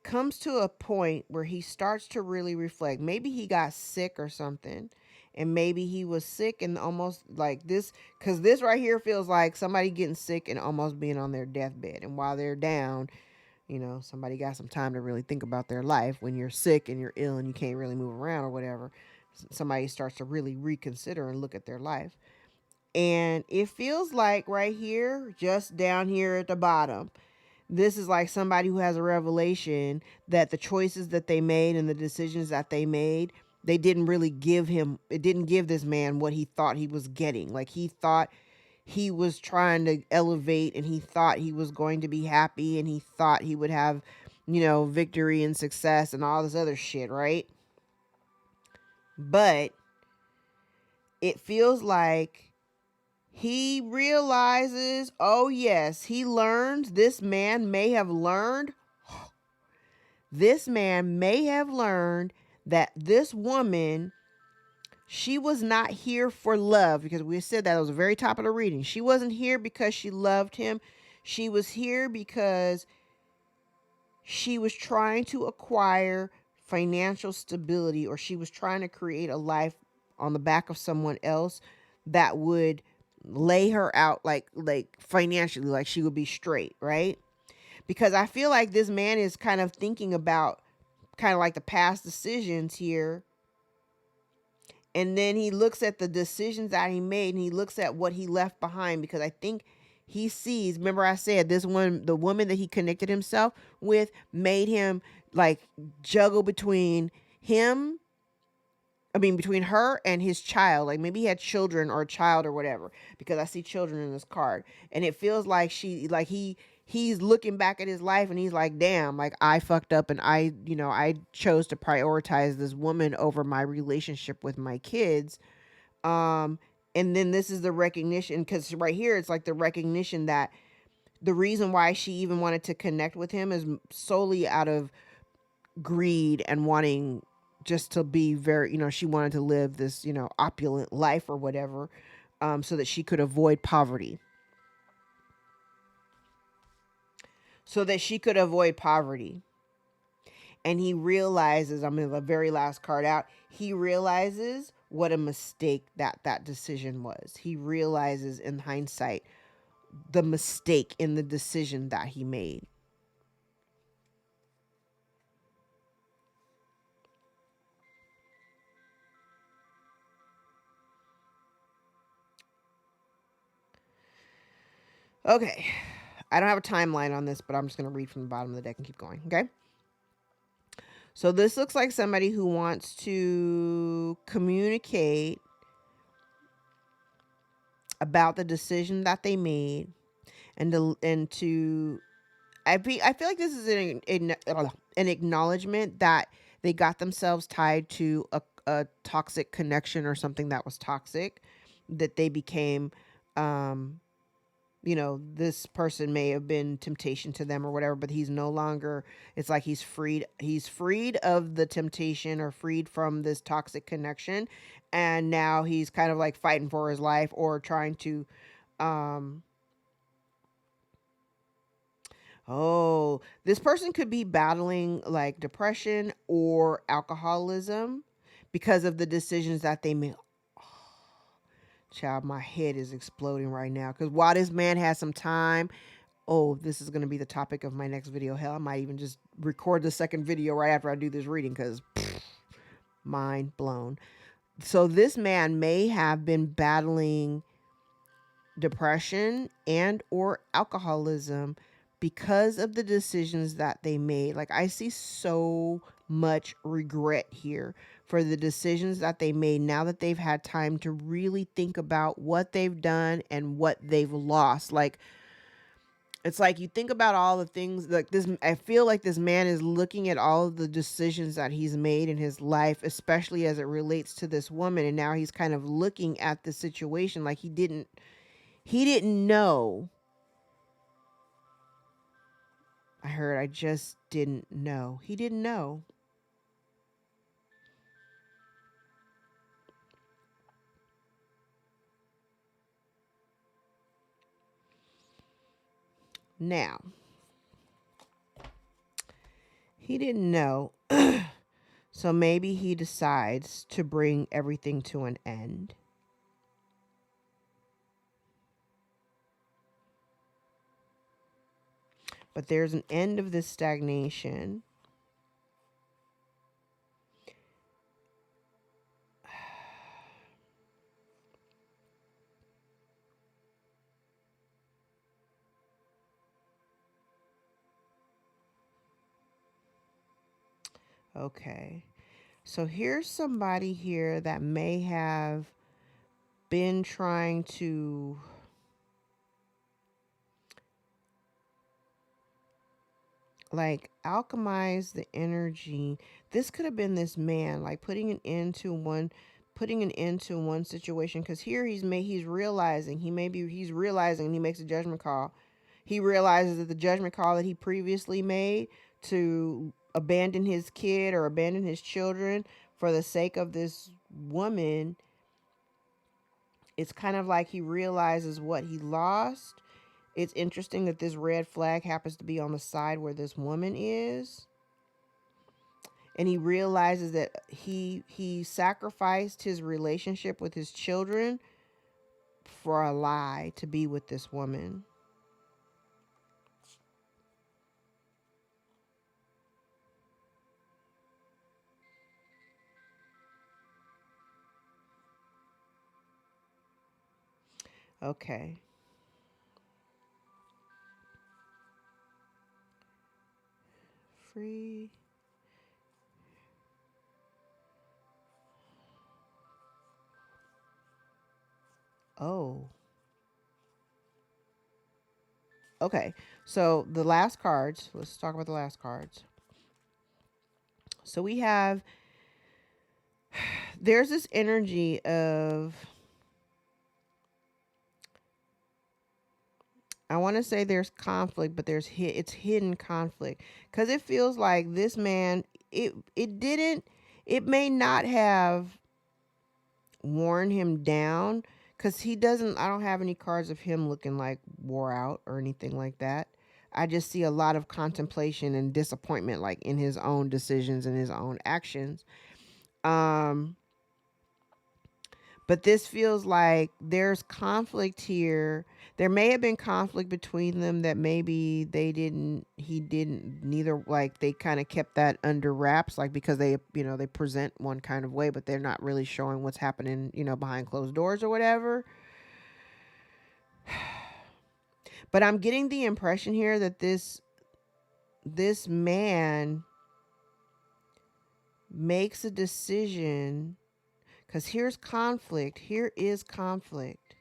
comes to a point where he starts to really reflect. Maybe he got sick or something, and maybe he was sick and almost like this, because this right here feels like somebody getting sick and almost being on their deathbed. And while they're down, somebody got some time to really think about their life. When you're sick and you're ill and you can't really move around or whatever, somebody starts to really reconsider and look at their life. And it feels like right here, just down here at the bottom, this is like somebody who has a revelation that the choices that they made and the decisions that they made, they didn't really give him, it didn't give this man what he thought he was getting. Like he thought he was trying to elevate, and he thought he was going to be happy, and he thought he would have, victory and success and all this other shit, right? But it feels like he realizes, oh yes, he learns, this man may have learned that this woman, she was not here for love, because we said that at the very top of the reading. She wasn't here because she loved him. She was here because she was trying to acquire financial stability, or she was trying to create a life on the back of someone else that would lay her out like financially, like she would be straight, right? Because I feel like this man is kind of thinking about kind of like the past decisions here, and then he looks at the decisions that he made, and he looks at what he left behind, because I think He sees, remember I said this one, the woman that he connected himself with made him like juggle between him, between her and his child. Like maybe he had children or a child or whatever, because I see children in this card. And it feels like he's looking back at his life and he's like, damn, like I fucked up and I chose to prioritize this woman over my relationship with my kids. Um, and then this is the recognition, because right here it's like the recognition that the reason why she even wanted to connect with him is solely out of greed and wanting just to be very, she wanted to live this, opulent life or whatever, so that she could avoid poverty. So that she could avoid poverty. And he realizes, I'm in the very last card out, he realizes what a mistake that decision was. He realizes in hindsight the mistake in the decision that he made. Okay. I don't have a timeline on this, but I'm just going to read from the bottom of the deck and keep going. Okay. So this looks like somebody who wants to communicate about the decision that they made, and to I feel like this is an acknowledgement that they got themselves tied to a toxic connection or something that was toxic, that they became, this person may have been temptation to them or whatever, but he's no longer, it's like he's freed of the temptation or freed from this toxic connection. And now he's kind of like fighting for his life or trying to, um, oh, this person could be battling like depression or alcoholism because of the decisions that they made. Child, my head is exploding right now. Because while this man has some time, oh, this is going to be the topic of my next video. Hell, I might even just record the second video right after I do this reading, because mind blown. So this man may have been battling depression and or alcoholism because of the decisions that they made. Like I see so much regret here for the decisions that they made now that they've had time to really think about what they've done and what they've lost. Like it's like you think about all the things like this. I feel like this man is looking at all of the decisions that he's made in his life, especially as it relates to this woman. And now he's kind of looking at the situation like he didn't know. I just didn't know. He didn't know. Now, he didn't know. So maybe he decides to bring everything to an end. But there's an end of this stagnation. Okay. So here's somebody here that may have been trying to like alchemize the energy. This could have been this man like putting an end to one situation, because here he's realizing he's realizing, and he makes a judgment call. He realizes that the judgment call that he previously made to abandon his kid or abandon his children for the sake of this woman, it's kind of like he realizes what he lost. It's interesting that this red flag happens to be on the side where this woman is. And he realizes that he sacrificed his relationship with his children for a lie to be with this woman. Okay. free. Oh. Okay. So the last cards, let's talk about the last cards. So we have, there's this energy of, I want to say there's conflict, but it's hidden conflict, because it feels like this man, it may not have worn him down, because I don't have any cards of him looking like wore out or anything like that. I just see a lot of contemplation and disappointment, like in his own decisions and his own actions. But this feels like there's conflict here. There may have been conflict between them that maybe he didn't, neither, like they kind of kept that under wraps, like because they present one kind of way, but they're not really showing what's happening, behind closed doors or whatever. But I'm getting the impression here that this man makes a decision, because here's conflict. Here is conflict.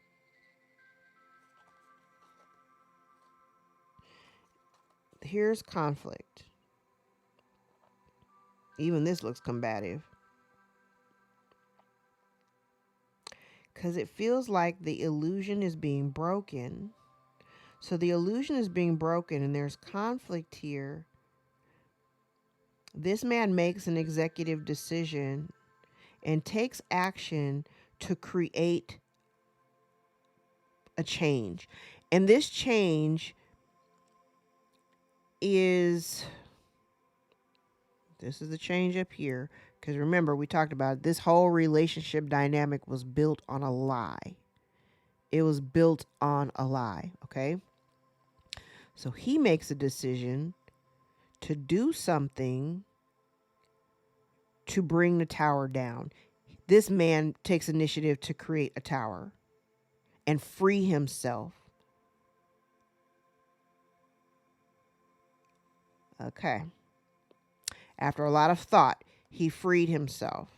Here's conflict. Even this looks combative. Because it feels like the illusion is being broken. So the illusion is being broken and there's conflict here. This man makes an executive decision and takes action to create a change. And this change is, this is the change up here. Because remember, we talked about it, this whole relationship dynamic was built on a lie. It was built on a lie, okay? So he makes a decision to do something to bring the tower down. This man takes initiative to create a tower and free himself. Okay. After a lot of thought, he freed himself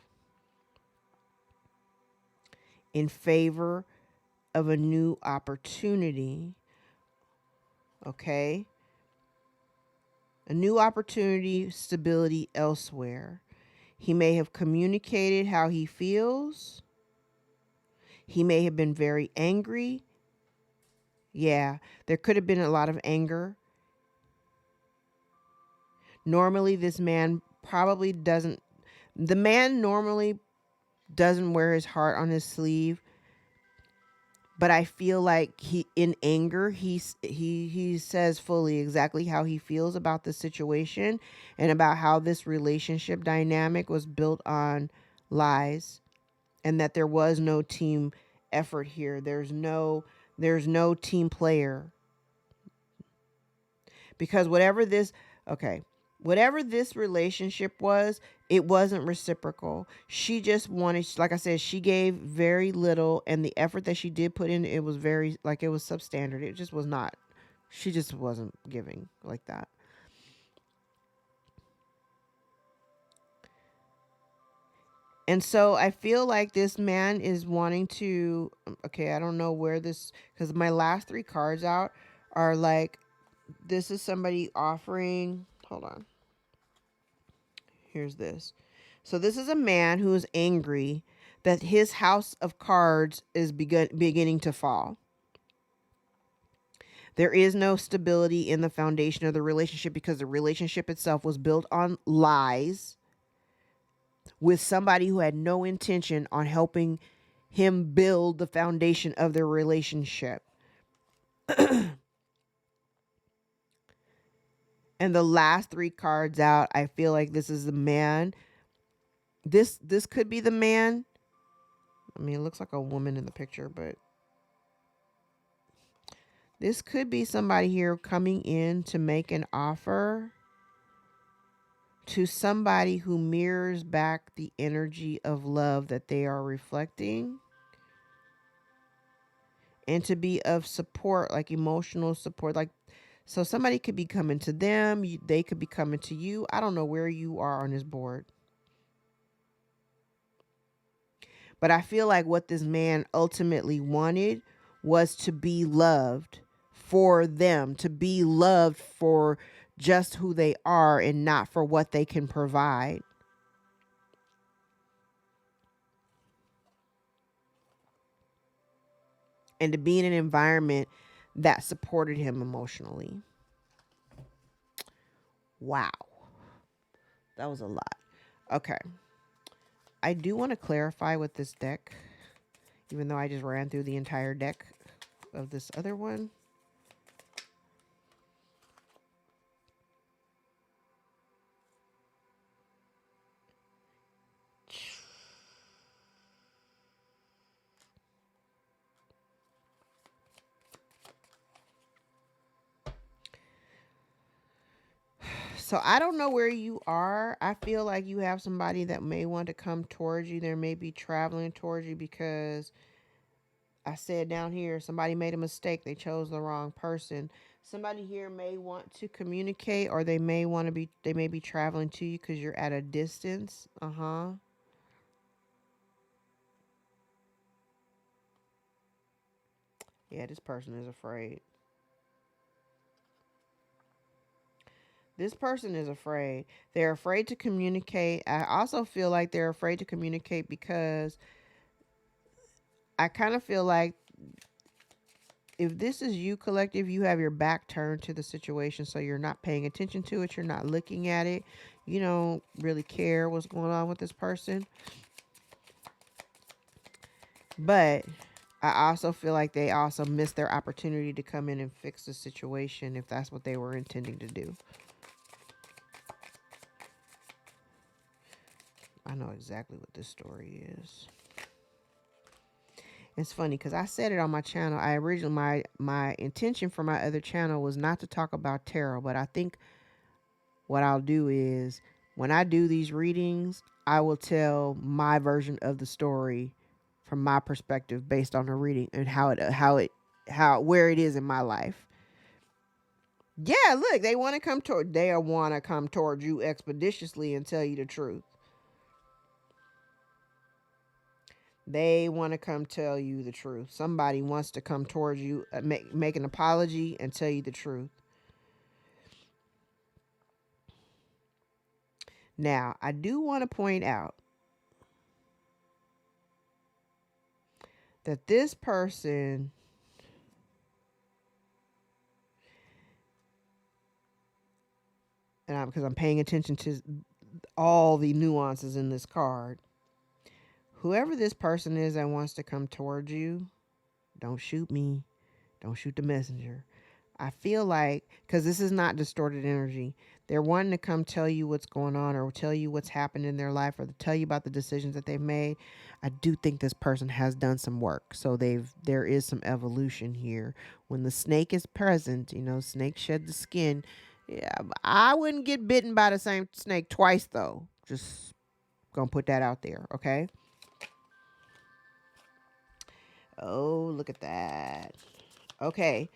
in favor of a new opportunity. Okay. A new opportunity, stability elsewhere. He may have communicated how he feels. He may have been very angry. Yeah, there could have been a lot of anger. Normally, this man probably doesn't, the man normally doesn't wear his heart on his sleeve. But I feel like in anger, he says fully exactly how he feels about the situation and about how this relationship dynamic was built on lies, and that there was no team effort here. There's no team player. Because whatever this relationship was, it wasn't reciprocal. She just wanted, like I said, she gave very little, and the effort that she did put in, it was very, like, it was substandard. It just was not, she just wasn't giving like that. And so I feel like this man is wanting to, okay, I don't know where this, because my last three cards out are like, this is somebody offering, hold on. Here's this. So this is a man who is angry that his house of cards is beginning to fall. There is no stability in the foundation of the relationship, because the relationship itself was built on lies with somebody who had no intention on helping him build the foundation of their relationship. And the last three cards out, I feel like this is the man. This could be the man. I mean, it looks like a woman in the picture, but this could be somebody here coming in to make an offer to somebody who mirrors back the energy of love that they are reflecting, and to be of support, like emotional support. Like So somebody could be coming to them. They could be coming to you. I don't know where you are on this board. But I feel like what this man ultimately wanted was to be loved for them, to be loved for just who they are and not for what they can provide. And to be in an environment that supported him emotionally. Wow. That was a lot. Okay. I do want to clarify with this deck, even though I just ran through the entire deck of this other one. So I don't know where you are. I feel like you have somebody that may want to come towards you. They may be traveling towards you because I said down here, somebody made a mistake. They chose the wrong person. Somebody here may want to communicate, or they may be traveling to you because you're at a distance. Yeah, this person is afraid. This person is afraid. They're afraid to communicate. I also feel like they're afraid to communicate because I kind of feel like if this is you, collective, you have your back turned to the situation, so you're not paying attention to it. You're not looking at it. You don't really care what's going on with this person. But I also feel like they also missed their opportunity to come in and fix the situation if that's what they were intending to do. I know exactly what this story is. It's funny because I said it on my channel. I originally my intention for my other channel was not to talk about tarot, but I think what I'll do is when I do these readings, I will tell my version of the story from my perspective based on the reading and where it is in my life. Yeah, look, they want to come toward you expeditiously and tell you the truth. They want to come tell you the truth. Somebody wants to come towards you, make an apology and tell you the truth. Now, I do want to point out that this person and because I'm paying attention to all the nuances in this card. Whoever this person is that wants to come towards you, don't shoot me. Don't shoot the messenger. I feel like, because this is not distorted energy, they're wanting to come tell you what's going on or tell you what's happened in their life or to tell you about the decisions that they've made. I do think this person has done some work. So there is some evolution here. When the snake is present, snake shed the skin. Yeah, I wouldn't get bitten by the same snake twice though. Just gonna put that out there, okay? Oh, look at that. Okay.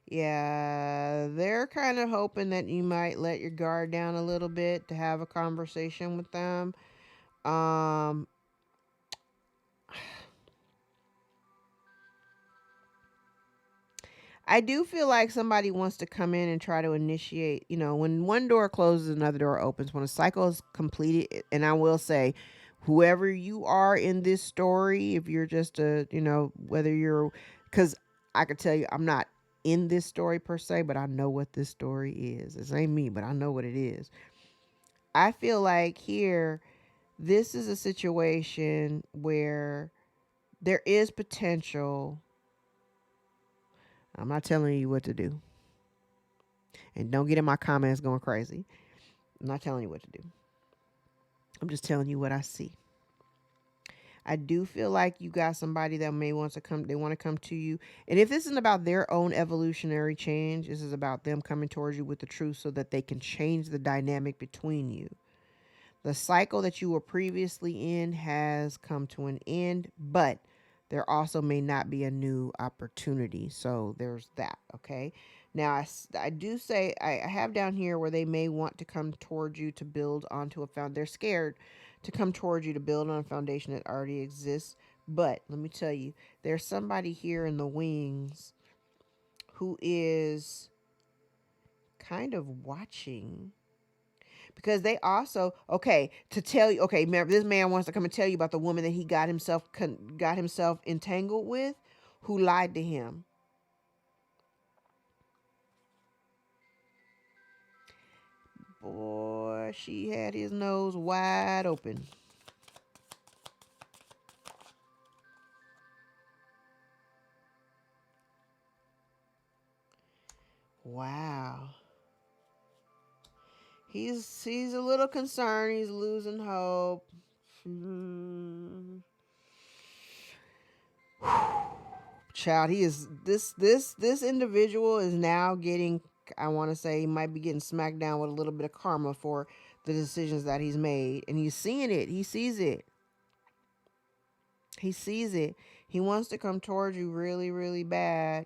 Yeah, they're kind of hoping that you might let your guard down a little bit to have a conversation with them. Um I do feel like somebody wants to come in and try to initiate, when one door closes, another door opens. When a cycle is completed, and I will say, whoever you are in this story, if you're just whether you're, because I could tell you, I'm not in this story per se, but I know what this story is. This ain't me, but I know what it is. I feel like here, this is a situation where there is potential. I'm not telling you what to do. And don't get in my comments going crazy. I'm not telling you what to do. I'm just telling you what I see. I do feel like you got somebody that may want to come, they want to come to you. And if this isn't about their own evolutionary change, this is about them coming towards you with the truth so that they can change the dynamic between you. The cycle that you were previously in has come to an end, but there also may not be a new opportunity. So there's that. Okay. Now, I do say, I have down here where they may want to come towards you to build onto a foundation. They're scared to come towards you to build on a foundation that already exists. But let me tell you, there's somebody here in the wings who is kind of watching, because they also, okay, to tell you, okay, remember, this man wants to come and tell you about the woman that he got himself entangled with, who lied to him. Boy, she had his nose wide open. Wow. He's a little concerned. He's losing hope. Child, he is this individual is now getting, I want to say, he might be getting smacked down with a little bit of karma for the decisions that he's made, and he's seeing it. He sees it. He sees it. He wants to come towards you really, really bad,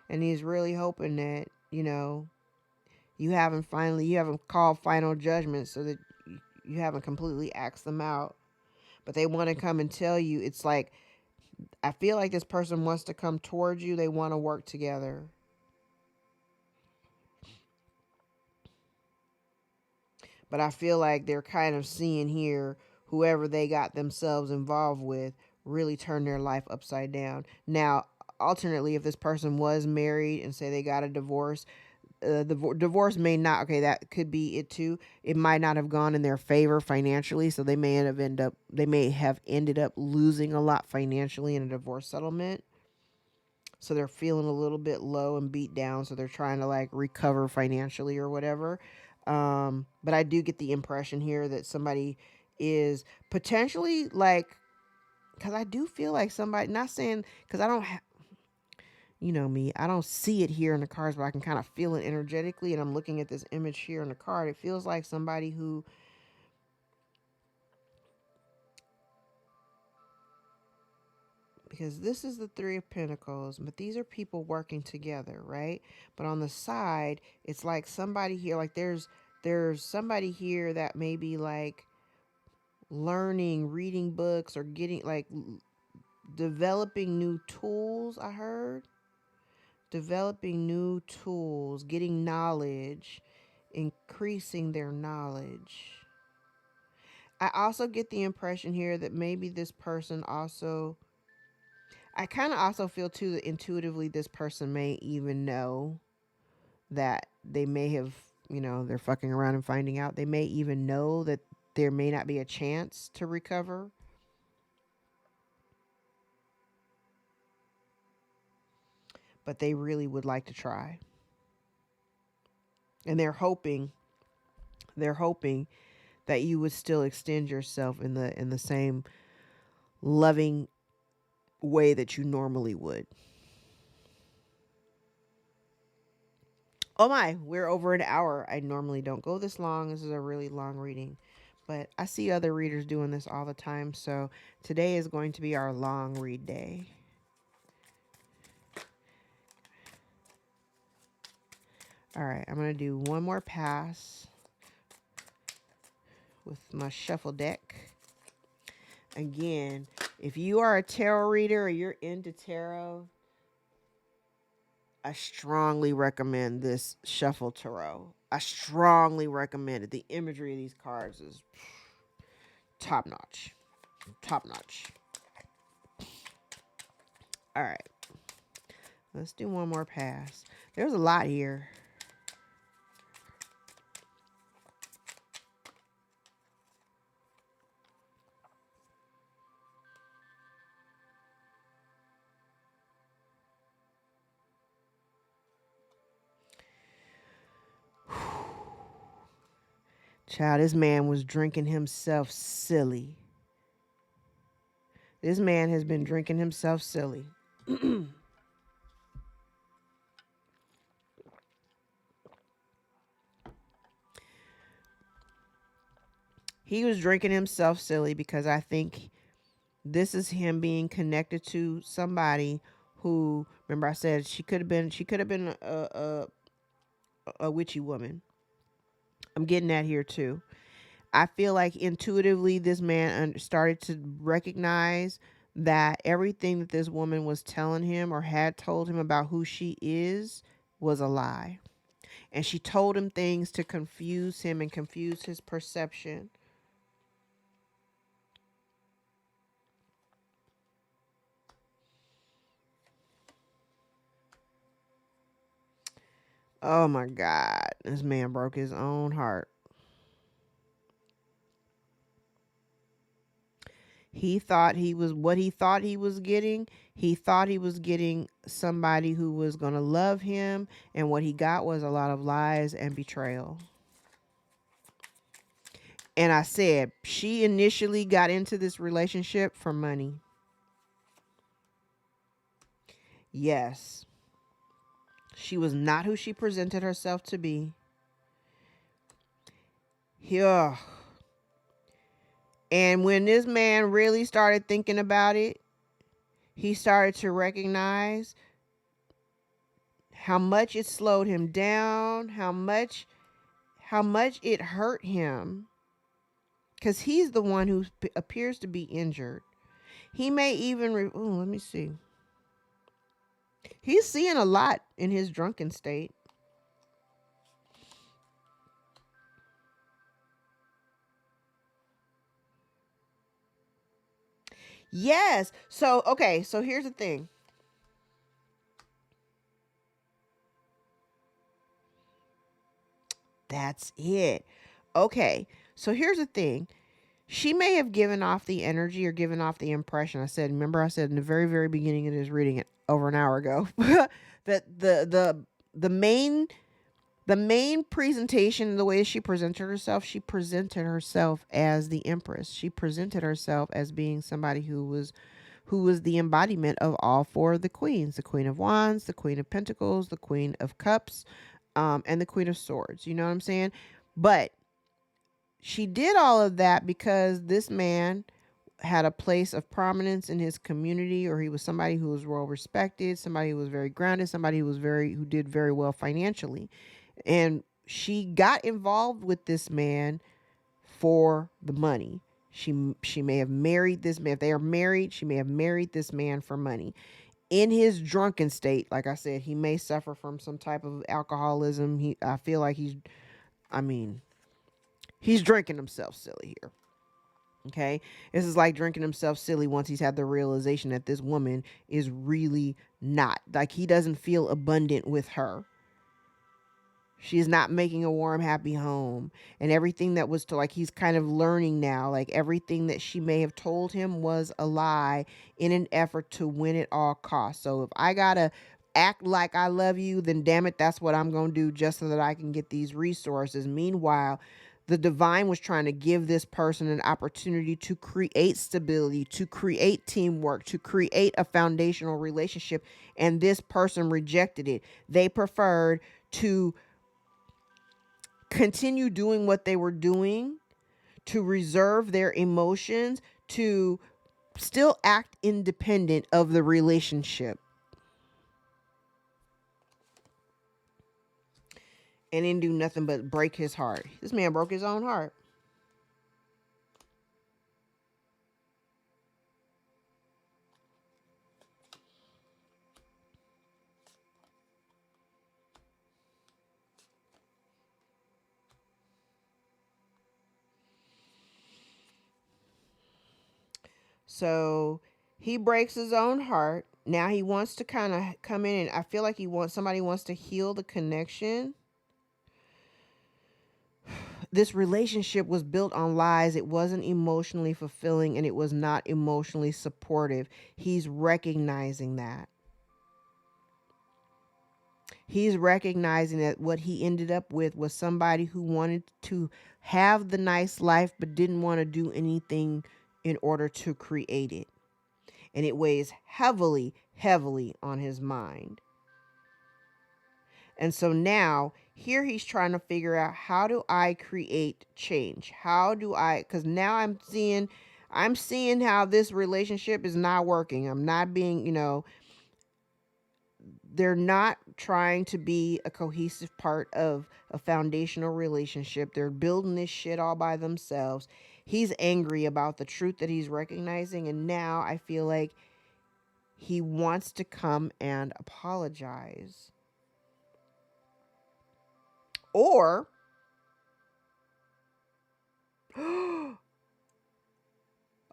and he's really hoping that, you haven't called final judgment, so that you haven't completely axed them out. But they want to come and tell you, it's like, I feel like this person wants to come towards you. They want to work together. But I feel like they're kind of seeing here, whoever they got themselves involved with really turn their life upside down. Now, alternately, if this person was married and say they got a divorce, the divorce may not, okay, that could be it too. It might not have gone in their favor financially, so they may have ended up losing a lot financially in a divorce settlement. So they're feeling a little bit low and beat down, so they're trying to like recover financially or whatever. But I do get the impression here that somebody is potentially like, because I do feel like somebody, not saying, because I don't you know me, I don't see it here in the cards, but I can kind of feel it energetically. And I'm looking at this image here in the card. It feels like somebody who, because this is the Three of Pentacles, but these are people working together, right? But on the side, it's like somebody here, like there's somebody here that may be like learning, reading books, or getting like developing new tools. I heard developing new tools, getting knowledge, increasing their knowledge. I also get the impression here that maybe this person also, I kind of also feel too that intuitively this person may even know that they may have, they're fucking around and finding out. They may even know that there may not be a chance to recover. But they really would like to try. And they're hoping that you would still extend yourself in the same loving way that you normally would. Oh my, we're over an hour. I normally don't go this long. This is a really long reading. But I see other readers doing this all the time. So today is going to be our long read day. All right, I'm going to do one more pass with my shuffle deck. Again, if you are a tarot reader or you're into tarot, I strongly recommend this shuffle tarot. I strongly recommend it. The imagery of these cards is top notch. Top notch. All right. Let's do one more pass. There's a lot here. Child, this man was drinking himself silly. This man has been drinking himself silly. He was drinking himself silly because I think this is him being connected to somebody who, remember I said she could have been a witchy woman. I'm getting that here too. I feel like intuitively this man started to recognize that everything that this woman was telling him or had told him about who she is was a lie. And she told him things to confuse him and confuse his perception. Oh my God. This man broke his own heart. He thought he was what he thought he was getting. He thought he was getting somebody who was going to love him. And what he got was a lot of lies and betrayal. And I said, she initially got into this relationship for money. Yes. She was not who she presented herself to be. Yeah. And when this man really started thinking about it, he started to recognize how much it slowed him down, how much it hurt him, because he's the one who appears to be injured. He may even let me see. He's seeing a lot in his drunken state. Yes. So, okay. So here's the thing. That's it. Okay. So here's the thing. She may have given off the energy or given off the impression. Remember I said in the very, very beginning of this reading it over an hour ago that the main presentation, the way she presented herself as the Empress. She presented herself as being somebody who was the embodiment of all four of the queens: the Queen of Wands, the Queen of Pentacles, the Queen of Cups, and the Queen of Swords. You know what I'm saying? But she did all of that because this man had a place of prominence in his community, or he was somebody who was well respected, somebody who was very grounded, somebody who did very well financially. And she got involved with this man for the money. She may have married this man. If they are married, she may have married this man for money. In his drunken state, like I said, he may suffer from some type of alcoholism. I feel like he's drinking himself silly here. Okay. This is like drinking himself silly once he's had the realization that this woman is really not. Like, he doesn't feel abundant with her. She is not making a warm, happy home. And everything that was like, he's kind of learning now, like everything that she may have told him was a lie in an effort to win at all costs. So if I gotta act like I love you, then damn it, that's what I'm gonna do just so that I can get these resources. Meanwhile, the divine was trying to give this person an opportunity to create stability, to create teamwork, to create a foundational relationship. And this person rejected it. They preferred to continue doing what they were doing, to reserve their emotions, to still act independent of the relationship. And didn't do nothing but break his heart. This man broke his own heart. So he breaks his own heart. Now he wants to kind of come in, and I feel like somebody wants to heal the connection. This relationship was built on lies. It wasn't emotionally fulfilling, and it was not emotionally supportive. He's recognizing that. He's recognizing that what he ended up with was somebody who wanted to have the nice life but didn't want to do anything in order to create it. And it weighs heavily, heavily on his mind. And so now Here he's trying to figure out, how do I create change? How do I, because now I'm seeing how this relationship is not working. I'm not being, they're not trying to be a cohesive part of a foundational relationship. They're building this shit all by themselves. He's angry about the truth that he's recognizing, and now I feel like he wants to come and apologize. Or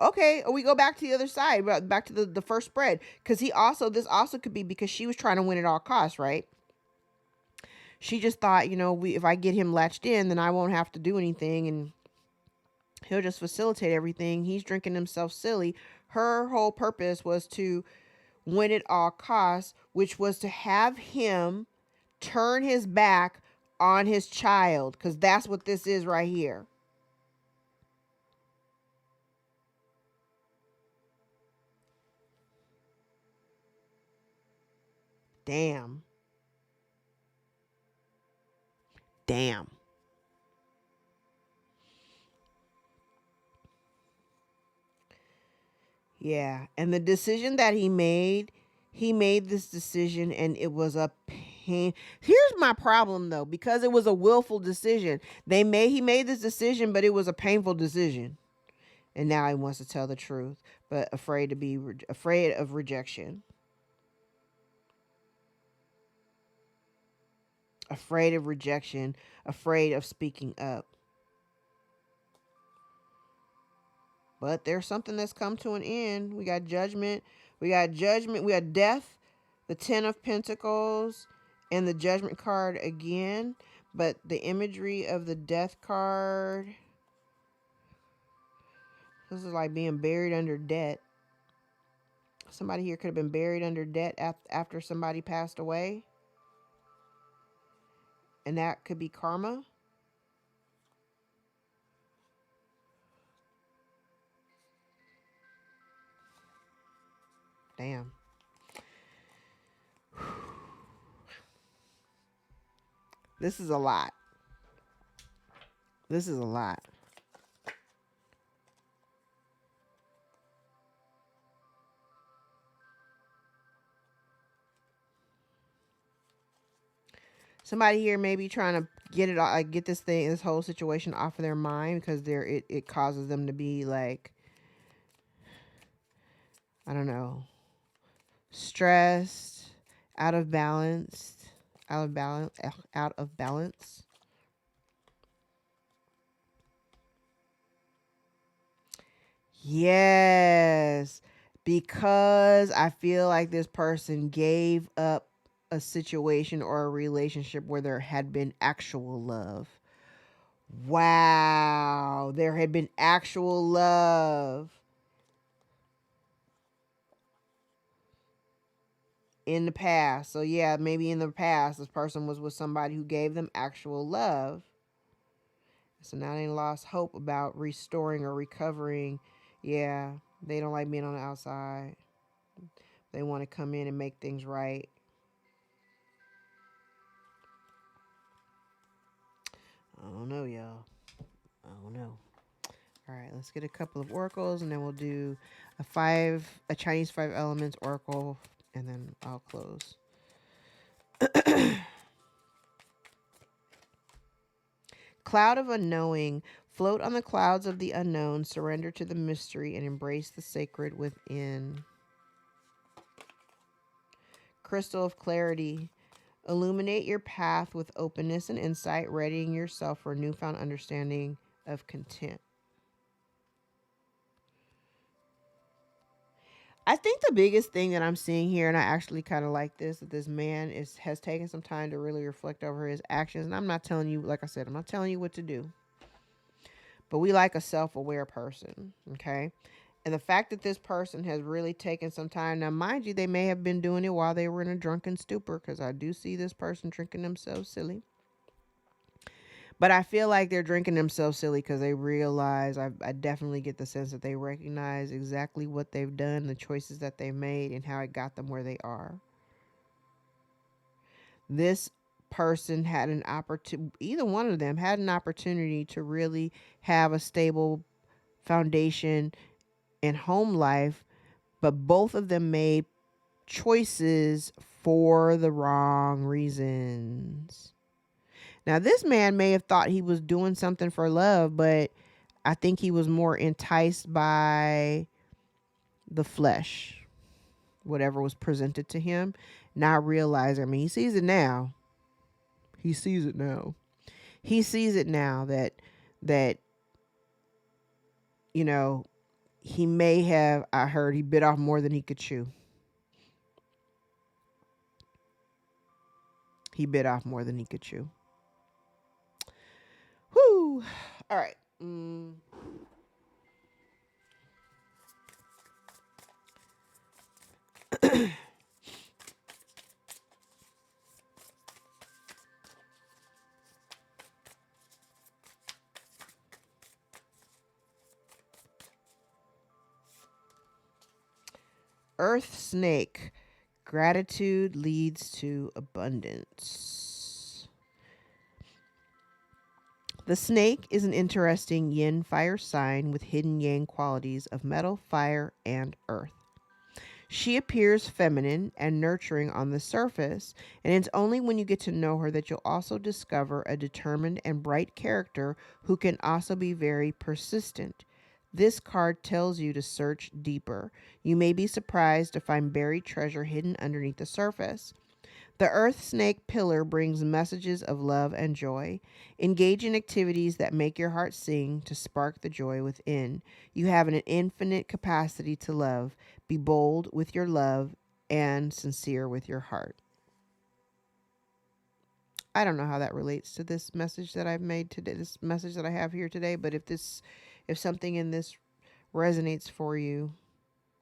okay, we go back to the other side, back to the first spread, because this also could be because she was trying to win at all costs, right? She just thought, if I get him latched in, then I won't have to do anything, and he'll just facilitate everything. He's drinking himself silly. Her whole purpose was to win at all costs, which was to have him turn his back on his child, because that's what this is right here. Damn. Damn. Yeah. And the decision that he made this decision, and it was a pain. Here's my problem though, because it was a willful decision. He made this decision, but it was a painful decision. And now he wants to tell the truth, but afraid of rejection. Afraid of rejection, afraid of speaking up. But there's something that's come to an end. We got judgment. We got death, the 10 of Pentacles, and the Judgment card again. But the imagery of the Death card, this is like being buried under debt. Somebody here could have been buried under debt after somebody passed away. And that could be karma. Damn. This is a lot. This is a lot. Somebody here may be trying to get this whole situation off of their mind, because it causes them to be like, I don't know, stressed, out of balance. Yes, because I feel like this person gave up a situation or a relationship where there had been actual love. Wow, there had been actual love in the past. So yeah, maybe in the past this person was with somebody who gave them actual love. So now they lost hope about restoring or recovering. Yeah, they don't like being on the outside. They want to come in and make things right. I don't know, y'all. I don't know. All right, let's get a couple of oracles, and then we'll do a Chinese 5 elements oracle, and then I'll close. Cloud of unknowing. Float on the clouds of the unknown. Surrender to the mystery and embrace the sacred within. Crystal of clarity. Illuminate your path with openness and insight, readying yourself for a newfound understanding of content. I think the biggest thing that I'm seeing here, and I actually kind of like this, that this man has taken some time to really reflect over his actions. And I'm not telling you, like I said, I'm not telling you what to do. But we like a self-aware person, okay? And the fact that this person has really taken some time, now mind you, they may have been doing it while they were in a drunken stupor, because I do see this person drinking themselves silly. But I feel like they're drinking themselves silly because they realize, I definitely get the sense that they recognize exactly what they've done, the choices that they made, and how it got them where they are. This person had an opportunity, either one of them had an opportunity to really have a stable foundation in home life, but both of them made choices for the wrong reasons. Now, this man may have thought he was doing something for love, but I think he was more enticed by the flesh, whatever was presented to him, not realizing. I mean, he sees it now. He sees it now. He sees it now that you know, he may have, I heard he bit off more than he could chew. He bit off more than he could chew. Whoo. All right. Earth snake. Gratitude leads to abundance. The snake is an interesting yin fire sign with hidden yang qualities of metal, fire, and earth. She appears feminine and nurturing on the surface, and it's only when you get to know her that you'll also discover a determined and bright character who can also be very persistent. This card tells you to search deeper. You may be surprised to find buried treasure hidden underneath the surface. The earth snake pillar brings messages of love and joy. Engage in activities that make your heart sing to spark the joy within. You have an infinite capacity to love. Be bold with your love and sincere with your heart. I don't know how that relates to this message that I've made today, this message that I have here today, but if something in this resonates for you,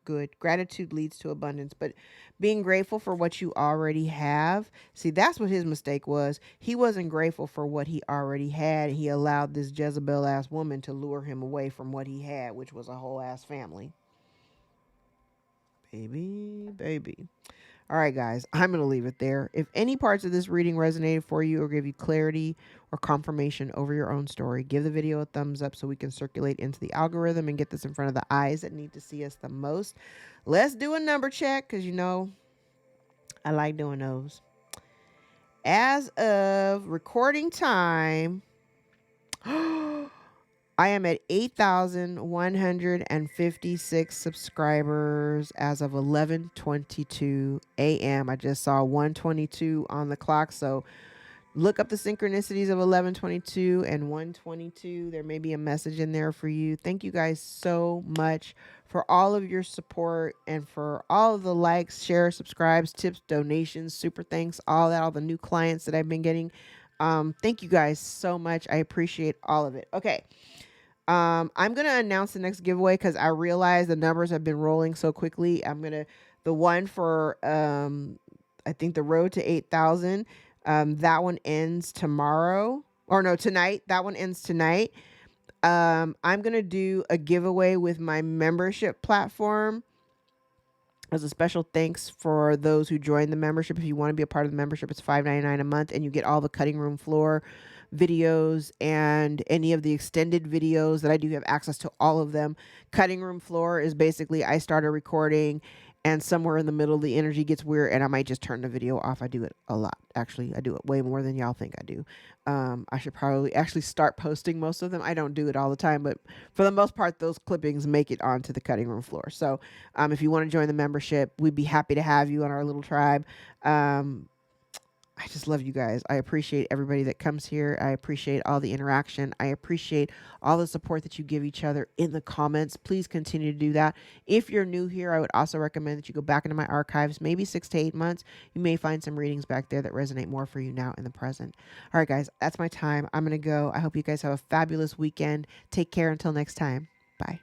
good. Gratitude leads to abundance, but being grateful for what you already have. See, that's what his mistake was. He wasn't grateful for what he already had. He allowed this Jezebel ass woman to lure him away from what he had, which was a whole ass family. Baby. All right, guys, I'm going to leave it there. If any parts of this reading resonated for you or give you clarity or confirmation over your own story, give the video a thumbs up so we can circulate into the algorithm and get this in front of the eyes that need to see us the most. Let's do a number check because, you know, I like doing those. As of recording time, I am at 8,156 subscribers as of 11:22 a.m. I just saw 1:22 on the clock, so look up the synchronicities of 11:22 and 1:22. There may be a message in there for you. Thank you guys so much for all of your support and for all of the likes, shares, subscribes, tips, donations, super thanks, all that, all the new clients that I've been getting. Thank you guys so much. I appreciate all of it. Okay. I'm going to announce the next giveaway because I realize the numbers have been rolling so quickly. The one for, I think the road to 8,000, that one ends tomorrow or no, tonight. That one ends tonight. I'm going to do a giveaway with my membership platform as a special thanks for those who join the membership. If you want to be a part of the membership, it's $5.99 a month and you get all the cutting room floor videos and any of the extended videos that I do have access to all of them. Cutting room floor is basically I start a recording and somewhere in the middle the energy gets weird and I might just turn the video off. I do it a lot. Actually, I do it way more than y'all think I do. I should probably actually start posting most of them. I don't do it all the time, but for the most part, those clippings make it onto the cutting room floor. So if you want to join the membership, we'd be happy to have you on our little tribe. I just love you guys. I appreciate everybody that comes here. I appreciate all the interaction. I appreciate all the support that you give each other in the comments. Please continue to do that. If you're new here, I would also recommend that you go back into my archives, maybe 6 to 8 months. You may find some readings back there that resonate more for you now in the present. All right, guys, that's my time. I'm going to go. I hope you guys have a fabulous weekend. Take care until next time. Bye.